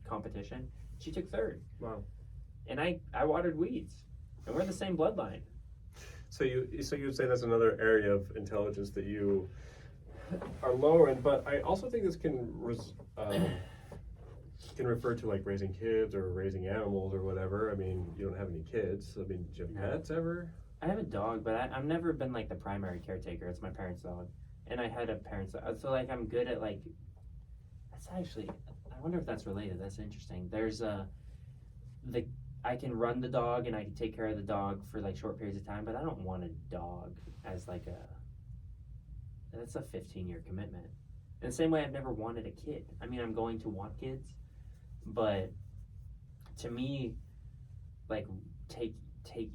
competition. She took third. Wow. And I watered weeds, and we're the same bloodline. So you would say that's another area of intelligence that you are lower in, but I also think this can refer to like raising kids or raising animals or whatever. I mean, you don't have any kids. I mean, do you have pets ever? I have a dog, but I've never been like the primary caretaker. It's my parents' dog, and I had a parents' dog. So like I'm good at like. That's actually. I wonder if that's related. That's interesting. There's I can run the dog and I can take care of the dog for like short periods of time, but I don't want a dog as like that's a 15-year commitment. In the same way, I've never wanted a kid. I mean, I'm going to want kids, but to me, like take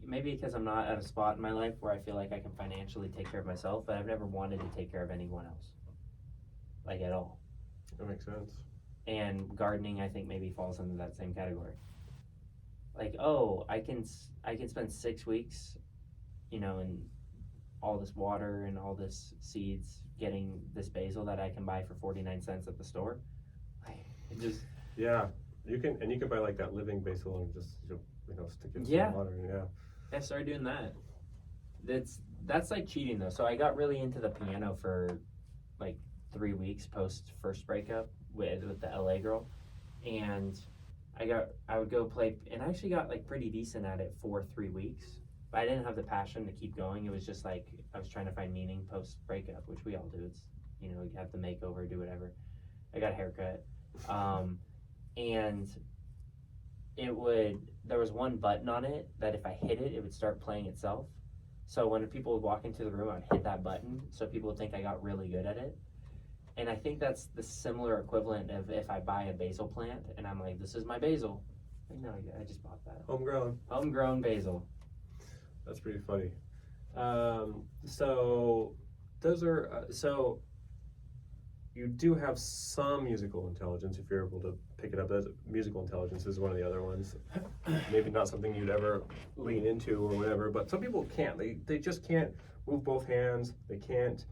maybe because I'm not at a spot in my life where I feel like I can financially take care of myself, but I've never wanted to take care of anyone else, like at all. That makes sense. And gardening, I think, maybe falls into that same category. Like, oh, I can spend 6 weeks, in all this water and all this seeds, getting this basil that I can buy for 49 cents at the store. Yeah, you can buy like that living basil and just stick it in some water. Yeah, I started doing that. That's like cheating though. So I got really into the piano for like 3 weeks post first breakup with the LA girl, and I would go play, and I actually got like pretty decent at it for 3 weeks. But I didn't have the passion to keep going. It was just like I was trying to find meaning post breakup, which we all do. It's you have the makeover, do whatever. I got a haircut, and there was one button on it that if I hit it, it would start playing itself. So when people would walk into the room, I'd hit that button so people would think I got really good at it. And I think that's the similar equivalent of if I buy a basil plant and I'm like, this is my basil. Like, no, I just bought that. Homegrown basil. That's pretty funny. So those are so you do have some musical intelligence if you're able to pick it up. As musical intelligence is one of the other ones. Maybe not something you'd ever lean into or whatever, but some people can't. They just can't move both hands. They can't,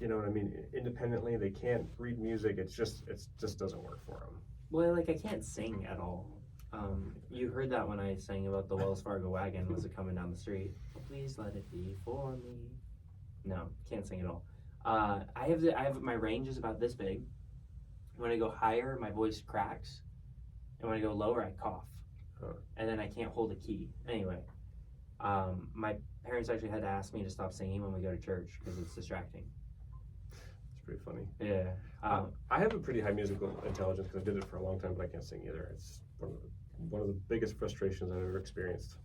independently. They can't read music. It just doesn't work for them. Well, like I can't sing at all. You heard that when I sang about the Wells Fargo wagon was it coming down the street. Please let it be for me. No, can't sing at all. I have my range is about this big. When I go higher, my voice cracks, and when I go lower, I cough, and then I can't hold a key. Anyway, my parents actually had to ask me to stop singing when we go to church because it's distracting. It's pretty funny. Yeah. I have a pretty high musical intelligence because I did it for a long time, but I can't sing either. It's one of the biggest frustrations I've ever experienced.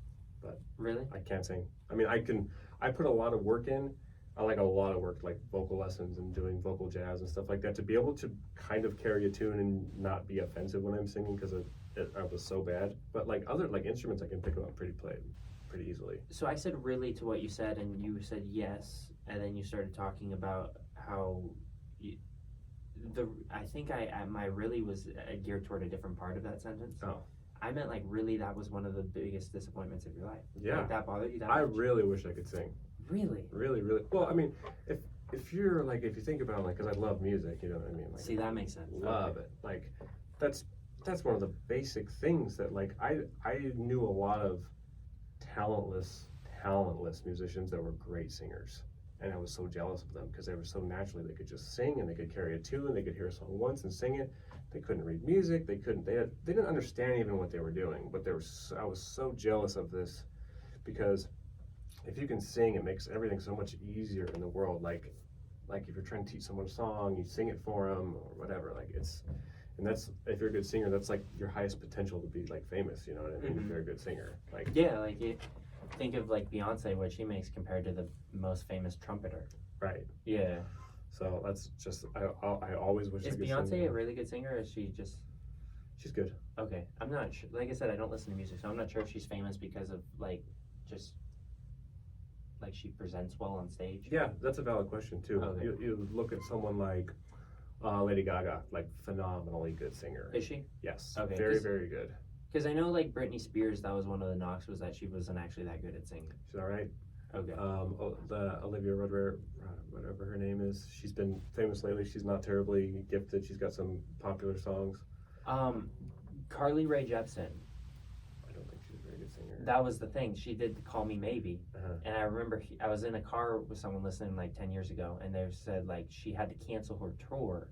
But really? I can't sing. I mean, I put a lot of work in. I like a lot of work, like vocal lessons and doing vocal jazz and stuff like that, to be able to kind of carry a tune and not be offensive when I'm singing because I was so bad. But like other like instruments, I can pick up pretty easily. So I said really to what you said, and you said yes, and then you started talking about how I think my really was geared toward a different part of that sentence. Oh. I meant like really that was one of the biggest disappointments of your life. Yeah. Like that bothered you that I much? really wish I could sing. Really? Really. Well, I mean, if you're like, if you think about it, like, because I love music, you know what I mean? Like, See, that makes sense. Love it. Like, that's one of the basic things that like I knew a lot of talentless musicians that were great singers. And I was so jealous of them because they were so naturally, they could just sing and they could carry a tune, they could hear a song once and sing it. They couldn't read music, they didn't understand even what they were doing, but I was so jealous of this because if you can sing, it makes everything so much easier in the world. Like if you're trying to teach someone a song, you sing it for them or whatever, and that's, if you're a good singer, that's like your highest potential to be like famous, you know what I mean? Mm-hmm. If you're a good singer. Like, yeah, like think of like Beyonce, what she makes compared to the most famous trumpeter. Right. Yeah. So that's just, I always wish I Is could Beyonce sing. a really good singer, or is she just... She's good. Okay. I'm not sure. Like I said, I don't listen to music, so I'm not sure if she's famous because of like, just, like she presents well on stage. Yeah, that's a valid question too. Okay. You look at someone like Lady Gaga, like phenomenally good singer. Is she? Yes. Okay, Very, very good. Because I know like Britney Spears, that was one of the knocks, was that she wasn't actually that good at singing. She's all right. Okay. The Olivia Rodrigo, whatever her name is, she's been famous lately. She's not terribly gifted. She's got some popular songs. Carly Rae Jepsen. I don't think she's a very good singer. That was the thing. She did Call Me Maybe. Uh-huh. And I remember I was in a car with someone listening like 10 years ago, and they said like she had to cancel her tour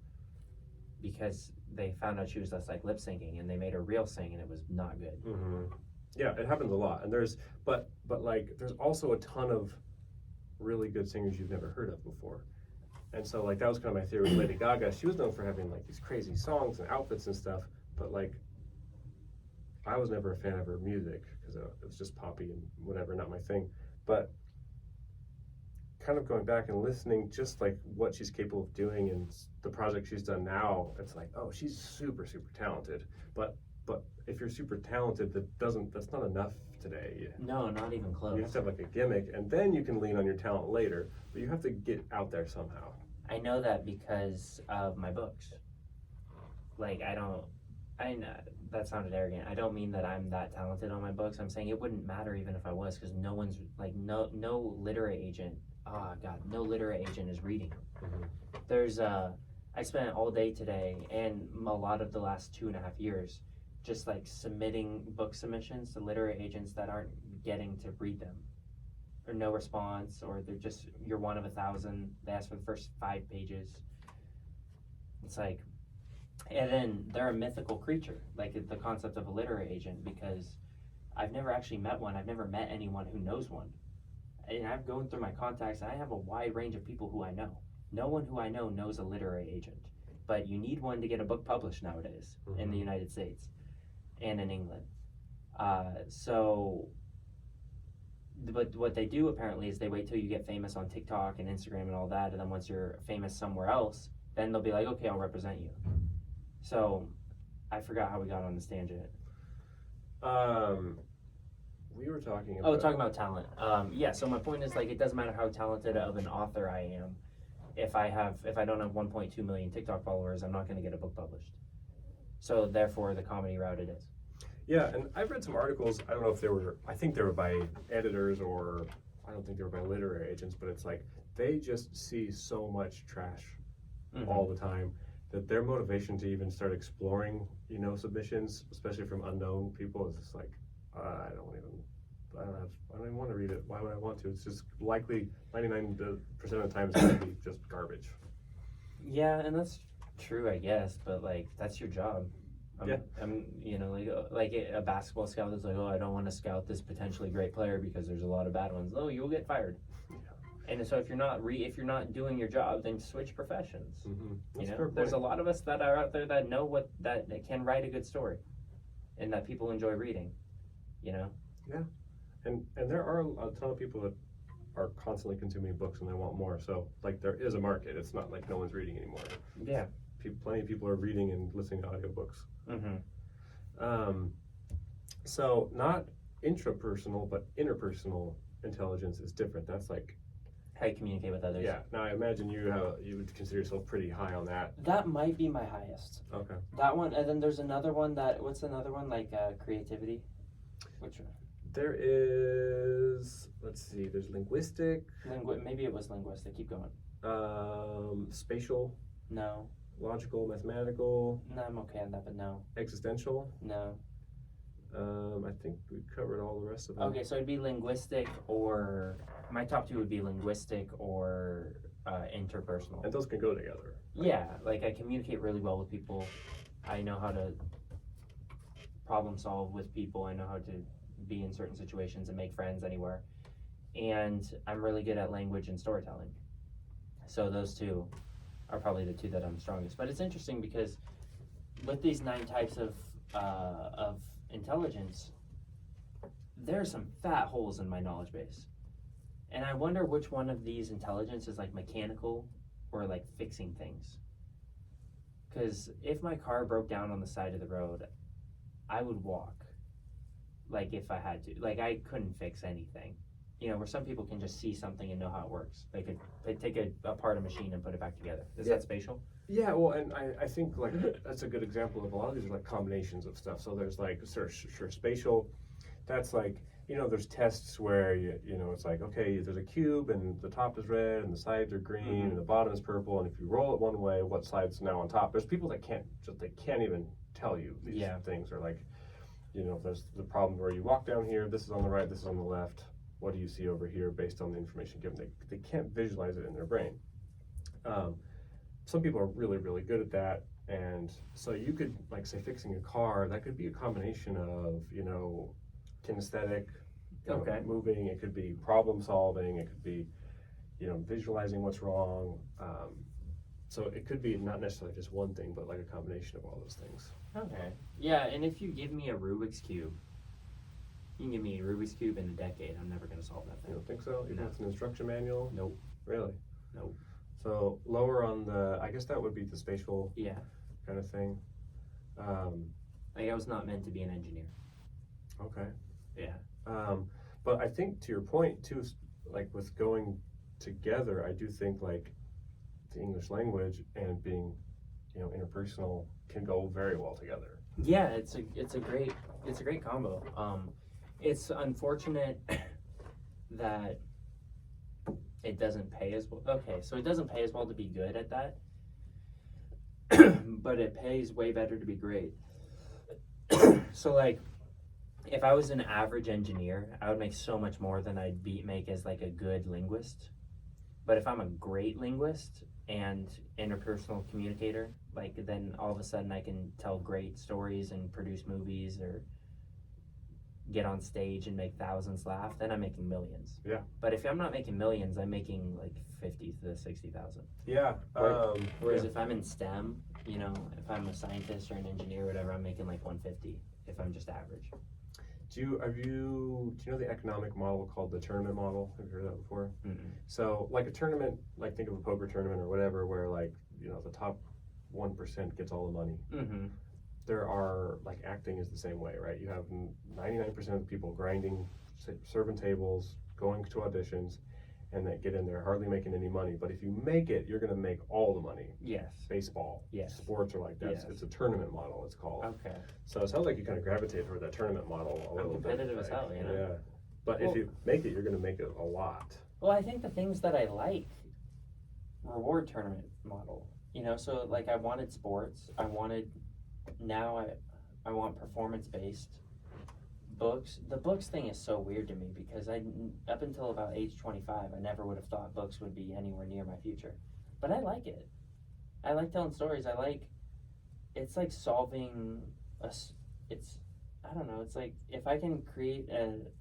because they found out she was just like lip syncing, and they made her real sing, and it was not good. Mm-hmm. Yeah, it happens a lot. And there's also a ton of really good singers you've never heard of before. And so like that was kind of my theory with Lady Gaga. She was known for having like these crazy songs and outfits and stuff, but like I was never a fan of her music because it was just poppy and whatever, not my thing. But kind of going back and listening just like what she's capable of doing and the project she's done now, it's like, oh, she's super, super talented. But if you're super talented, that's not enough today. No, not even close. You have to have like a gimmick, and then you can lean on your talent later, but you have to get out there somehow. I know that because of my books. Like I know, that sounded arrogant. I don't mean that I'm that talented on my books. I'm saying it wouldn't matter even if I was, because no one's like, no literary agent, no literary agent is reading. Mm-hmm. There's I spent all day today and a lot of the last 2.5 years just like submitting book submissions to literary agents that aren't getting to read them, or no response, or they're just, you're one of 1,000. They ask for the first 5 pages. It's like, and then they're a mythical creature, like the concept of a literary agent, because I've never actually met one. I've never met anyone who knows one. And I'm going through my contacts, and I have a wide range of people who I know. No one who I know knows a literary agent, but you need one to get a book published nowadays in the United States and in England. But what they do apparently is they wait till you get famous on TikTok and Instagram and all that, and then once you're famous somewhere else, then they'll be like, okay, I'll represent you. So I forgot how we got on this tangent. We were talking about... talking about talent. So my point is, like, it doesn't matter how talented of an author I am. If I don't have 1.2 million TikTok followers, I'm not going to get a book published. So therefore, the comedy route it is. Yeah, and I've read some articles, I don't know if they were, I think they were by editors, or I don't think they were by literary agents, but it's like, they just see so much trash all the time that their motivation to even start exploring, submissions, especially from unknown people, is just like, I don't even want to read it. Why would I want to? It's just likely 99% of the time it's going to be just garbage. Yeah, and that's true, I guess, but like that's your job. Yeah. I'm like a basketball scout is like, oh, I don't want to scout this potentially great player because there's a lot of bad ones. Oh, you'll get fired. Yeah. And so if you're not doing your job, then switch professions. Mm-hmm. There's a lot of us that are out there that know that can write a good story, and that people enjoy reading. Yeah, and there are a ton of people that are constantly consuming books and they want more. So like there is a market. It's not like no one's reading anymore. Yeah. Plenty of people are reading and listening to audiobooks. Mm-hmm. So not intrapersonal, but interpersonal intelligence is different. That's like how you communicate with others. Yeah. Now I imagine you would consider yourself pretty high on that. That might be my highest. Okay. That one, and then there's another one what's another one, like creativity? Which one? There is, let's see, there's linguistic. Maybe it was linguistic. Keep going. Spatial. No. Logical, mathematical. No, I'm okay on that, but no. Existential. No. I think we covered all the rest of them. Okay, so it'd be linguistic, or my top two would be linguistic or interpersonal. And those can go together. Yeah, like I communicate really well with people. I know how to problem solve with people. I know how to be in certain situations and make friends anywhere. And I'm really good at language and storytelling. So those two are probably the two that I'm strongest. But it's interesting because with these 9 types of intelligence, there are some fat holes in my knowledge base. And I wonder which one of these intelligence is like mechanical or like fixing things. Because if my car broke down on the side of the road, I would walk. Like if I had to. Like I couldn't fix anything. Where some people can just see something and know how it works. They could take apart a machine and put it back together. Is that spatial? Yeah, well, and I think like that's a good example of a lot of these are like combinations of stuff. So there's like sure spatial. That's like, there's tests where it's like, okay, there's a cube and the top is red and the sides are green and the bottom is purple, and if you roll it one way, what side's now on top? There's people that can't even tell you these things, or like, there's the problem where you walk down here, this is on the right, this is on the left. What do you see over here based on the information given? They can't visualize it in their brain. Some people are really, really good at that. And so you could, like, say, fixing a car, that could be a combination of, kinesthetic, moving. It could be problem solving. It could be, visualizing what's wrong. So it could be not necessarily just one thing, but like a combination of all those things. Okay. Yeah, and if you give me a Rubik's Cube, you can give me a Rubik's Cube in a decade, I'm never going to solve that thing. You don't think so? Even with an instruction manual? Nope. Really? Nope. So lower on I guess that would be the spatial kind of thing. Like I was not meant to be an engineer. Okay. Yeah. But I think to your point too, like with going together, I do think like the English language and being, interpersonal can go very well together. Yeah, it's a great combo. It's unfortunate that it doesn't pay as well. Okay, so it doesn't pay as well to be good at that, but it pays way better to be great. So like, if I was an average engineer, I would make so much more than I'd make as like a good linguist. But if I'm a great linguist and interpersonal communicator, like then all of a sudden I can tell great stories and produce movies or get on stage and make thousands laugh, then I'm making millions. Yeah. But if I'm not making millions, I'm making like 50 to 60,000. Yeah. Whereas if I'm in STEM, if I'm a scientist or an engineer or whatever, I'm making like 150 if I'm just average. Do you know the economic model called the tournament model? Have you heard of that before? Mm-mm. So like a tournament, like think of a poker tournament or whatever, where like, the top 1% gets all the money. Mm-hmm. There are, like, acting is the same way, right? You have 99% of the people grinding, serving tables, going to auditions, and that get in there hardly making any money. But if you make it, you're going to make all the money. Yes. Baseball. Yes. Sports are like that. Yes. It's a tournament model, it's called. Okay. So it sounds like you kind of gravitate toward that tournament model a little bit. Competitive as hell, Yeah. But if you make it, you're going to make it a lot. Well, I think the things that I like, reward tournament model. You know, so like I wanted sports. I want performance based books. The books thing is so weird to me because up until about age 25, I never would have thought books would be anywhere near my future. But I like it. I like telling stories. It's like solving it's, I don't know, it's like if I can create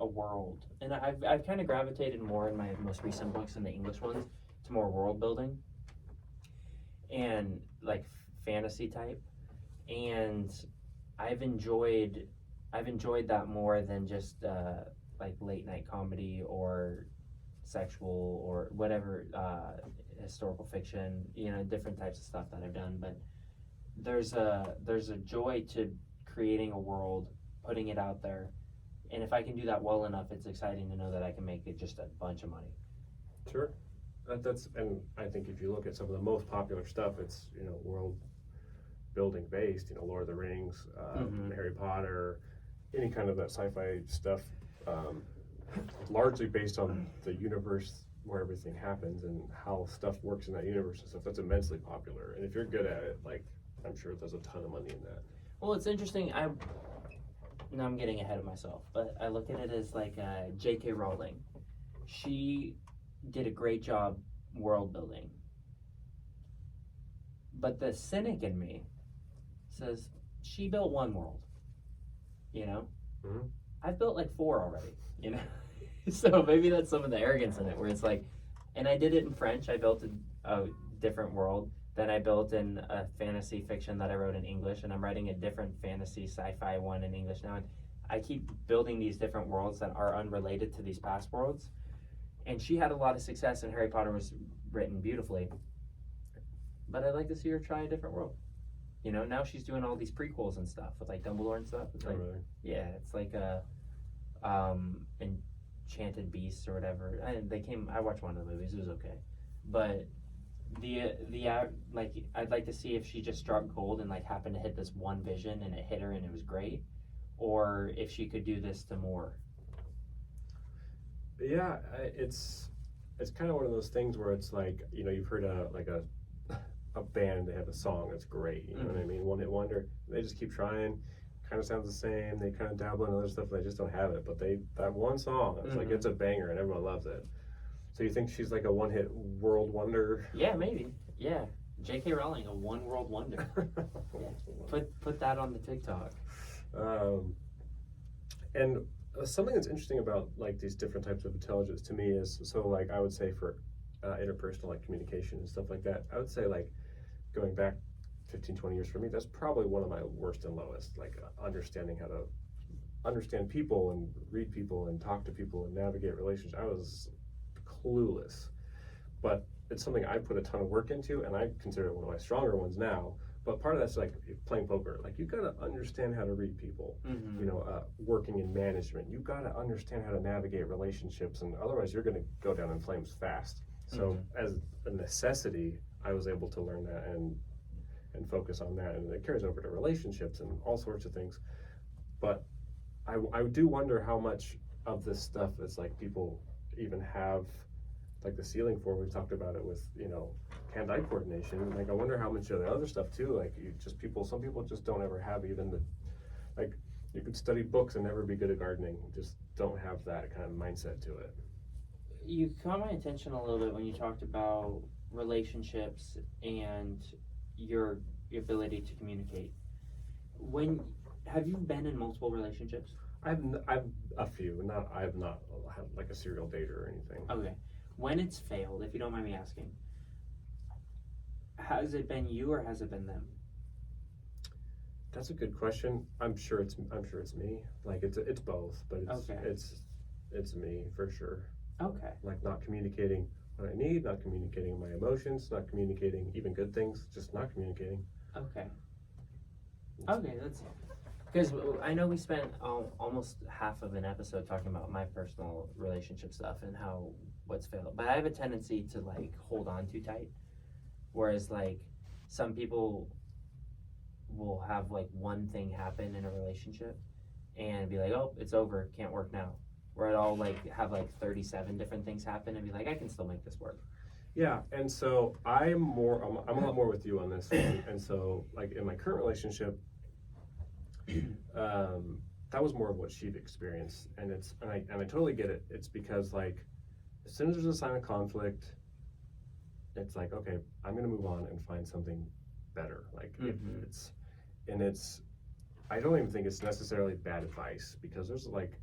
a world, and I've kind of gravitated more in my most recent books and the English ones to more world building and like fantasy type. And I've enjoyed that more than just like late night comedy or sexual or whatever historical fiction. You know, different types of stuff that I've done. But there's a joy to creating a world, putting it out there, and if I can do that well enough, it's exciting to know that I can make it just a bunch of money. Sure. That's and I think if you look at some of the most popular stuff, it's world building based. Lord of the Rings, Harry Potter, any kind of that sci-fi stuff, largely based on the universe where everything happens and how stuff works in that universe and stuff. That's immensely popular, and if you're good at it, like I'm sure there's a ton of money in that. Well, it's interesting. Now I'm getting ahead of myself, but I look at it as like J.K. Rowling. She did a great job world building. But the cynic in me says she built one world. You know? Mm-hmm. I've built like 4 already, you know? So maybe that's some of the arrogance in it, where it's like, and I did it in French. I built a different world. Then I built in a fantasy fiction that I wrote in English, and I'm writing a different fantasy sci-fi one in English now. And I keep building these different worlds that are unrelated to these past worlds. And she had a lot of success, and Harry Potter was written beautifully. But I'd like to see her try a different world. You know, now she's doing all these prequels and stuff with like Dumbledore and stuff. It's like, really? Yeah, it's like a Enchanted Beasts or whatever. I watched one of the movies. It was okay, but like I'd like to see if she just struck gold and like happened to hit this one vision and it hit her and it was great, or if she could do this to more. Yeah, it's kind of one of those things where it's like you've heard a band, they have a song that's great, you know what I mean, one hit wonder. They just keep trying, kind of sounds the same. They kind of dabble in other stuff, and they just don't have it. But that one song, it's like it's a banger and everyone loves it. So you think she's like a one-hit world wonder? Yeah, maybe. Yeah, J.K. Rowling, a one world wonder. Yeah. Put that on the TikTok. And something that's interesting about like these different types of intelligence to me is, so like I would say for interpersonal like communication and stuff like that, I would say like going back 15-20 years for me, that's probably one of my worst and lowest, like understanding how to understand people and read people and talk to people and navigate relationships. I was clueless, but it's something I put a ton of work into, and I consider it one of my stronger ones now. But part of that's like playing poker. Like you gotta understand how to read people. Working in management, you gotta understand how to navigate relationships, and otherwise you're gonna go down in flames fast. So as a necessity, I was able to learn that and focus on that, and it carries over to relationships and all sorts of things. But I do wonder how much of this stuff is like people even have like the ceiling for. We've talked about it with hand-eye coordination. Like I wonder how much of the other stuff too. Like some people just don't ever have even the, like you could study books and never be good at gardening. Just don't have that kind of mindset to it. You caught my attention a little bit when you talked about relationships and your ability to communicate. Have you been in multiple relationships? I've a few. I've not had like a serial dater or anything. Okay. When it's failed, if you don't mind me asking, has it been you or has it been them? That's a good question. I'm sure it's me. Like it's both, but it's me for sure. Okay. Like not communicating what I need, not communicating my emotions, not communicating even good things, just not communicating. Okay. Okay, that's because I know we spent almost half of an episode talking about my personal relationship stuff and what's failed, but I have a tendency to like hold on too tight, whereas like some people will have like one thing happen in a relationship and be like, oh, it's over, can't work now. Where I'll like have like 37 different things happen and be like, I can still make this work. Yeah, and so I'm a lot more with you on this one. And so like in my current relationship, that was more of what she'd experienced, and I totally get it. It's because like as soon as there's a sign of conflict, it's like, okay, I'm gonna move on and find something better. Like Mm-hmm. it's I don't even think it's necessarily bad advice, because there's like,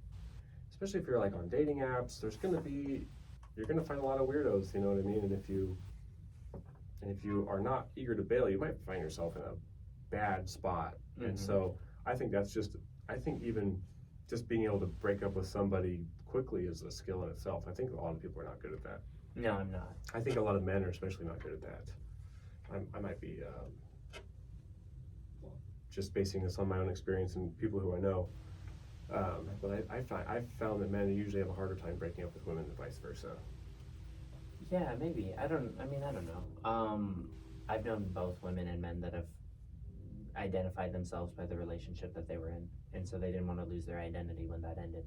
especially if you're like on dating apps, you're gonna find a lot of weirdos, you know what I mean? And if you are not eager to bail, you might find yourself in a bad spot. Mm-hmm. And so I think even just being able to break up with somebody quickly is a skill in itself. I think a lot of people are not good at that. No, I'm not. I think a lot of men are especially not good at that. I might be just basing this on my own experience and people who I know. But I've found that men usually have a harder time breaking up with women than vice versa. Yeah, maybe. I mean, I don't know. I've known both women and men that have identified themselves by the relationship that they were in, and so they didn't want to lose their identity when that ended.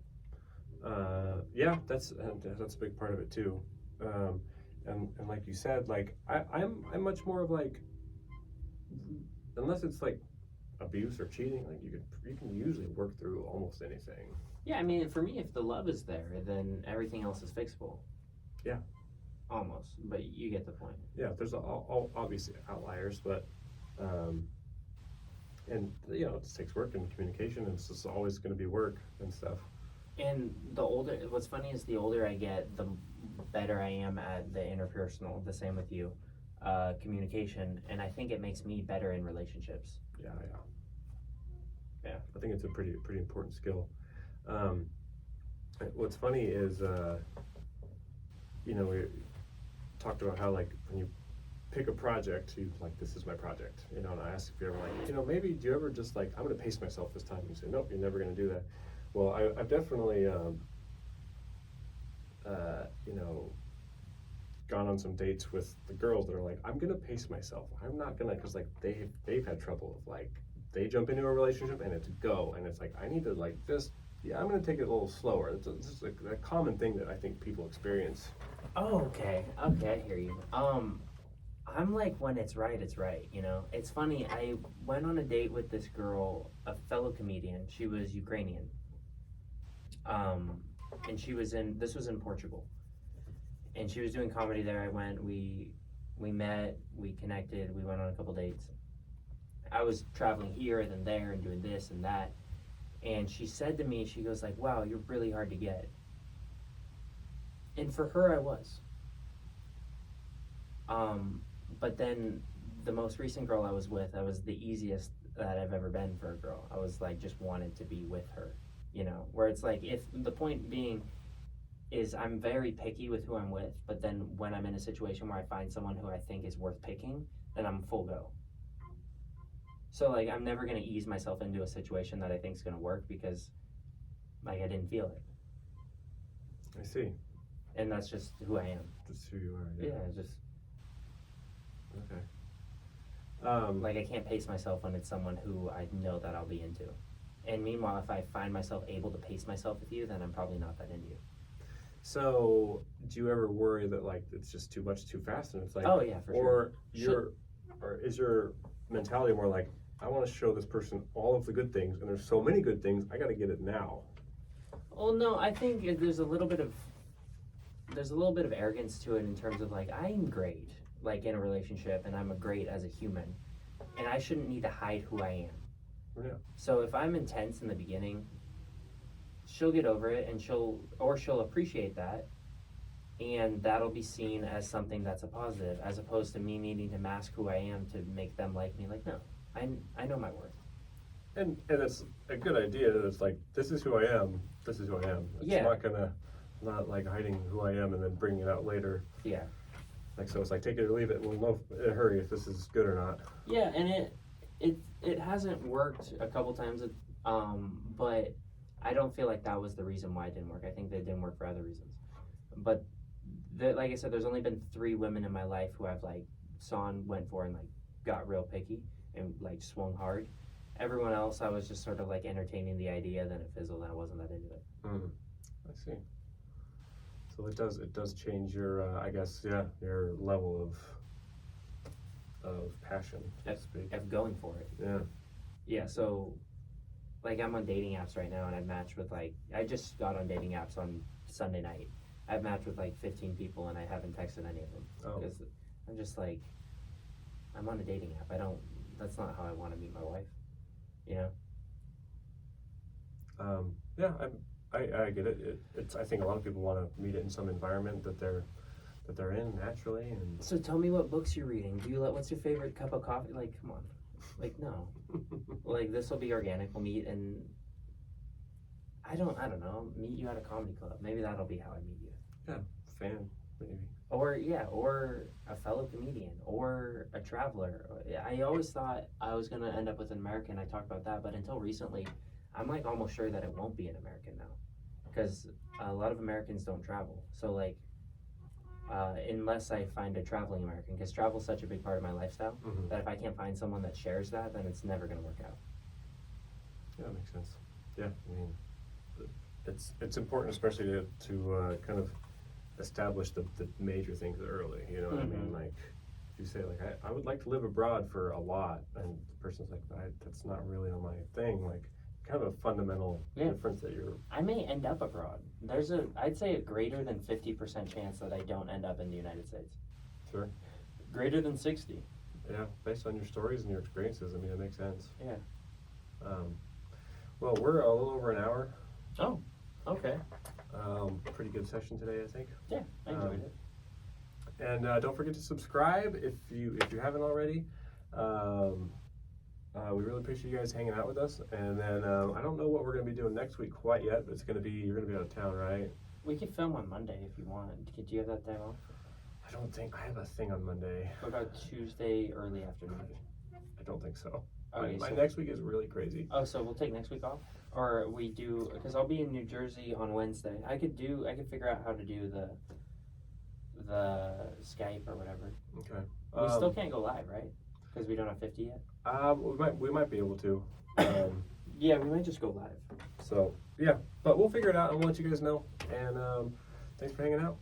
Yeah, that's a big part of it too. And like you said, like I'm much more of like, unless it's like abuse or cheating, like you can usually work through almost anything. Yeah, I mean, for me, if the love is there, then everything else is fixable. Yeah. Almost, but you get the point. Yeah, there's all obviously outliers, but and you know, it just takes work and communication, and it's just always going to be work and stuff. And what's funny is the older I get, the better I am at the interpersonal. The same with you, communication, and I think it makes me better in relationships. Yeah. I think it's a pretty important skill. What's funny is, you know, we talked about how like when you pick a project, you like, this is my project, you know, and I asked if you're ever like, you know, maybe do you ever just like, I'm gonna pace myself this time, and you say, nope, you're never gonna do that. Well, I've definitely, you know, gone on some dates with the girls that are like, I'm gonna pace myself. I'm not gonna, because like they've had trouble of like, they jump into a relationship and it's go, and it's like, I need to like just, yeah, I'm gonna take it a little slower. It's just like a common thing that I think people experience. Oh, okay, I hear you. I'm like, when it's right, you know? It's funny, I went on a date with this girl, a fellow comedian. She was Ukrainian. And this was in Portugal. And she was doing comedy there. I went, we met, we connected, we went on a couple dates. I was traveling here and then there and doing this and that. And she said to me, she goes like, wow, you're really hard to get. And for her, I was. But then the most recent girl I was with, I was the easiest that I've ever been for a girl. I was like, just wanted to be with her, you know, where it's like, if the point being is I'm very picky with who I'm with, but then when I'm in a situation where I find someone who I think is worth picking, then I'm full go. So like, I'm never going to ease myself into a situation that I think is going to work because like I didn't feel it. I see. And that's just who I am. Just who you are. Yeah, just okay. Like I can't pace myself when it's someone who I know that I'll be into. And meanwhile, if I find myself able to pace myself with you, then I'm probably not that into you. So, do you ever worry that like it's just too much too fast, and it's like, oh yeah, for sure. Or is your mentality more like, I want to show this person all of the good things, and there's so many good things, I got to get it now. Well, no, I think there's a little bit of arrogance to it in terms of like, I'm great, like in a relationship, and I'm great as a human, and I shouldn't need to hide who I am. Yeah. So if I'm intense in the beginning, she'll get over it, and she'll appreciate that, and that'll be seen as something that's a positive, as opposed to me needing to mask who I am to make them like me. Like, no, I know my worth. And it's a good idea that it's like, this is who I am, this is who I am. It's not like hiding who I am and then bringing it out later. Yeah. Like, so it's like, take it or leave it, and we'll know in a hurry if this is good or not. Yeah, and it hasn't worked a couple times, but I don't feel like that was the reason why it didn't work. I think that it didn't work for other reasons. But like I said, there's only been 3 women in my life who I've like saw and went for and like got real picky and like swung hard. Everyone else, I was just sort of like entertaining the idea, then it fizzled and I wasn't that into it. I see. It's So it does change your I guess your level of passion, so to speak. Of going for it. Yeah. Yeah, so like I'm on dating apps right now and I've matched with like I just got on dating apps on Sunday night. I've matched with like 15 people and I haven't texted any of them because I'm just like I'm on a dating app. That's not how I want to meet my wife. You know? Yeah, I get it. It's I think a lot of people want to meet it in some environment that they're in naturally. And So tell me what books you're reading. What's your favorite cup of coffee? Like, come on. Like, no. Like, this will be organic. We'll meet and I don't know. Meet you at a comedy club. Maybe that'll be how I meet you. Yeah, fan maybe. Or a fellow comedian or a traveler. I always thought I was gonna end up with an American. I talked about that, but until recently, I'm like almost sure that it won't be an American now, because a lot of Americans don't travel. So like, unless I find a traveling American, because travel is such a big part of my lifestyle, that if I can't find someone that shares that, then it's never gonna work out. Yeah, that makes sense. Yeah, I mean, it's important, especially to kind of establish the major things early. You know what I mean? Like, if you say like I would like to live abroad for a lot, and the person's like that's not really on my thing. Like, kind of a fundamental difference that you're. I may end up abroad. I'd say a greater than 50% chance that I don't end up in the United States. Sure. Greater than 60. Yeah, based on your stories and your experiences, I mean, it makes sense. Yeah. Well, we're a little over an hour. Oh, okay. Pretty good session today, I think. Yeah, I enjoyed it. And don't forget to subscribe if you haven't already. We really appreciate you guys hanging out with us. And then I don't know what we're going to be doing next week quite yet, but you're going to be out of town, right? We could film on Monday if you want. Do you have that day off? I don't think I have a thing on Monday. What about Tuesday early afternoon? I don't think so. Okay, my next week is really crazy. Oh, so we'll take next week off? Or we do, because I'll be in New Jersey on Wednesday. I could figure out how to do the Skype or whatever. Okay. We still can't go live, right? Because we don't have 50 yet? We might be able to. Yeah, we might just go live. So, yeah. But we'll figure it out and we'll let you guys know. And thanks for hanging out.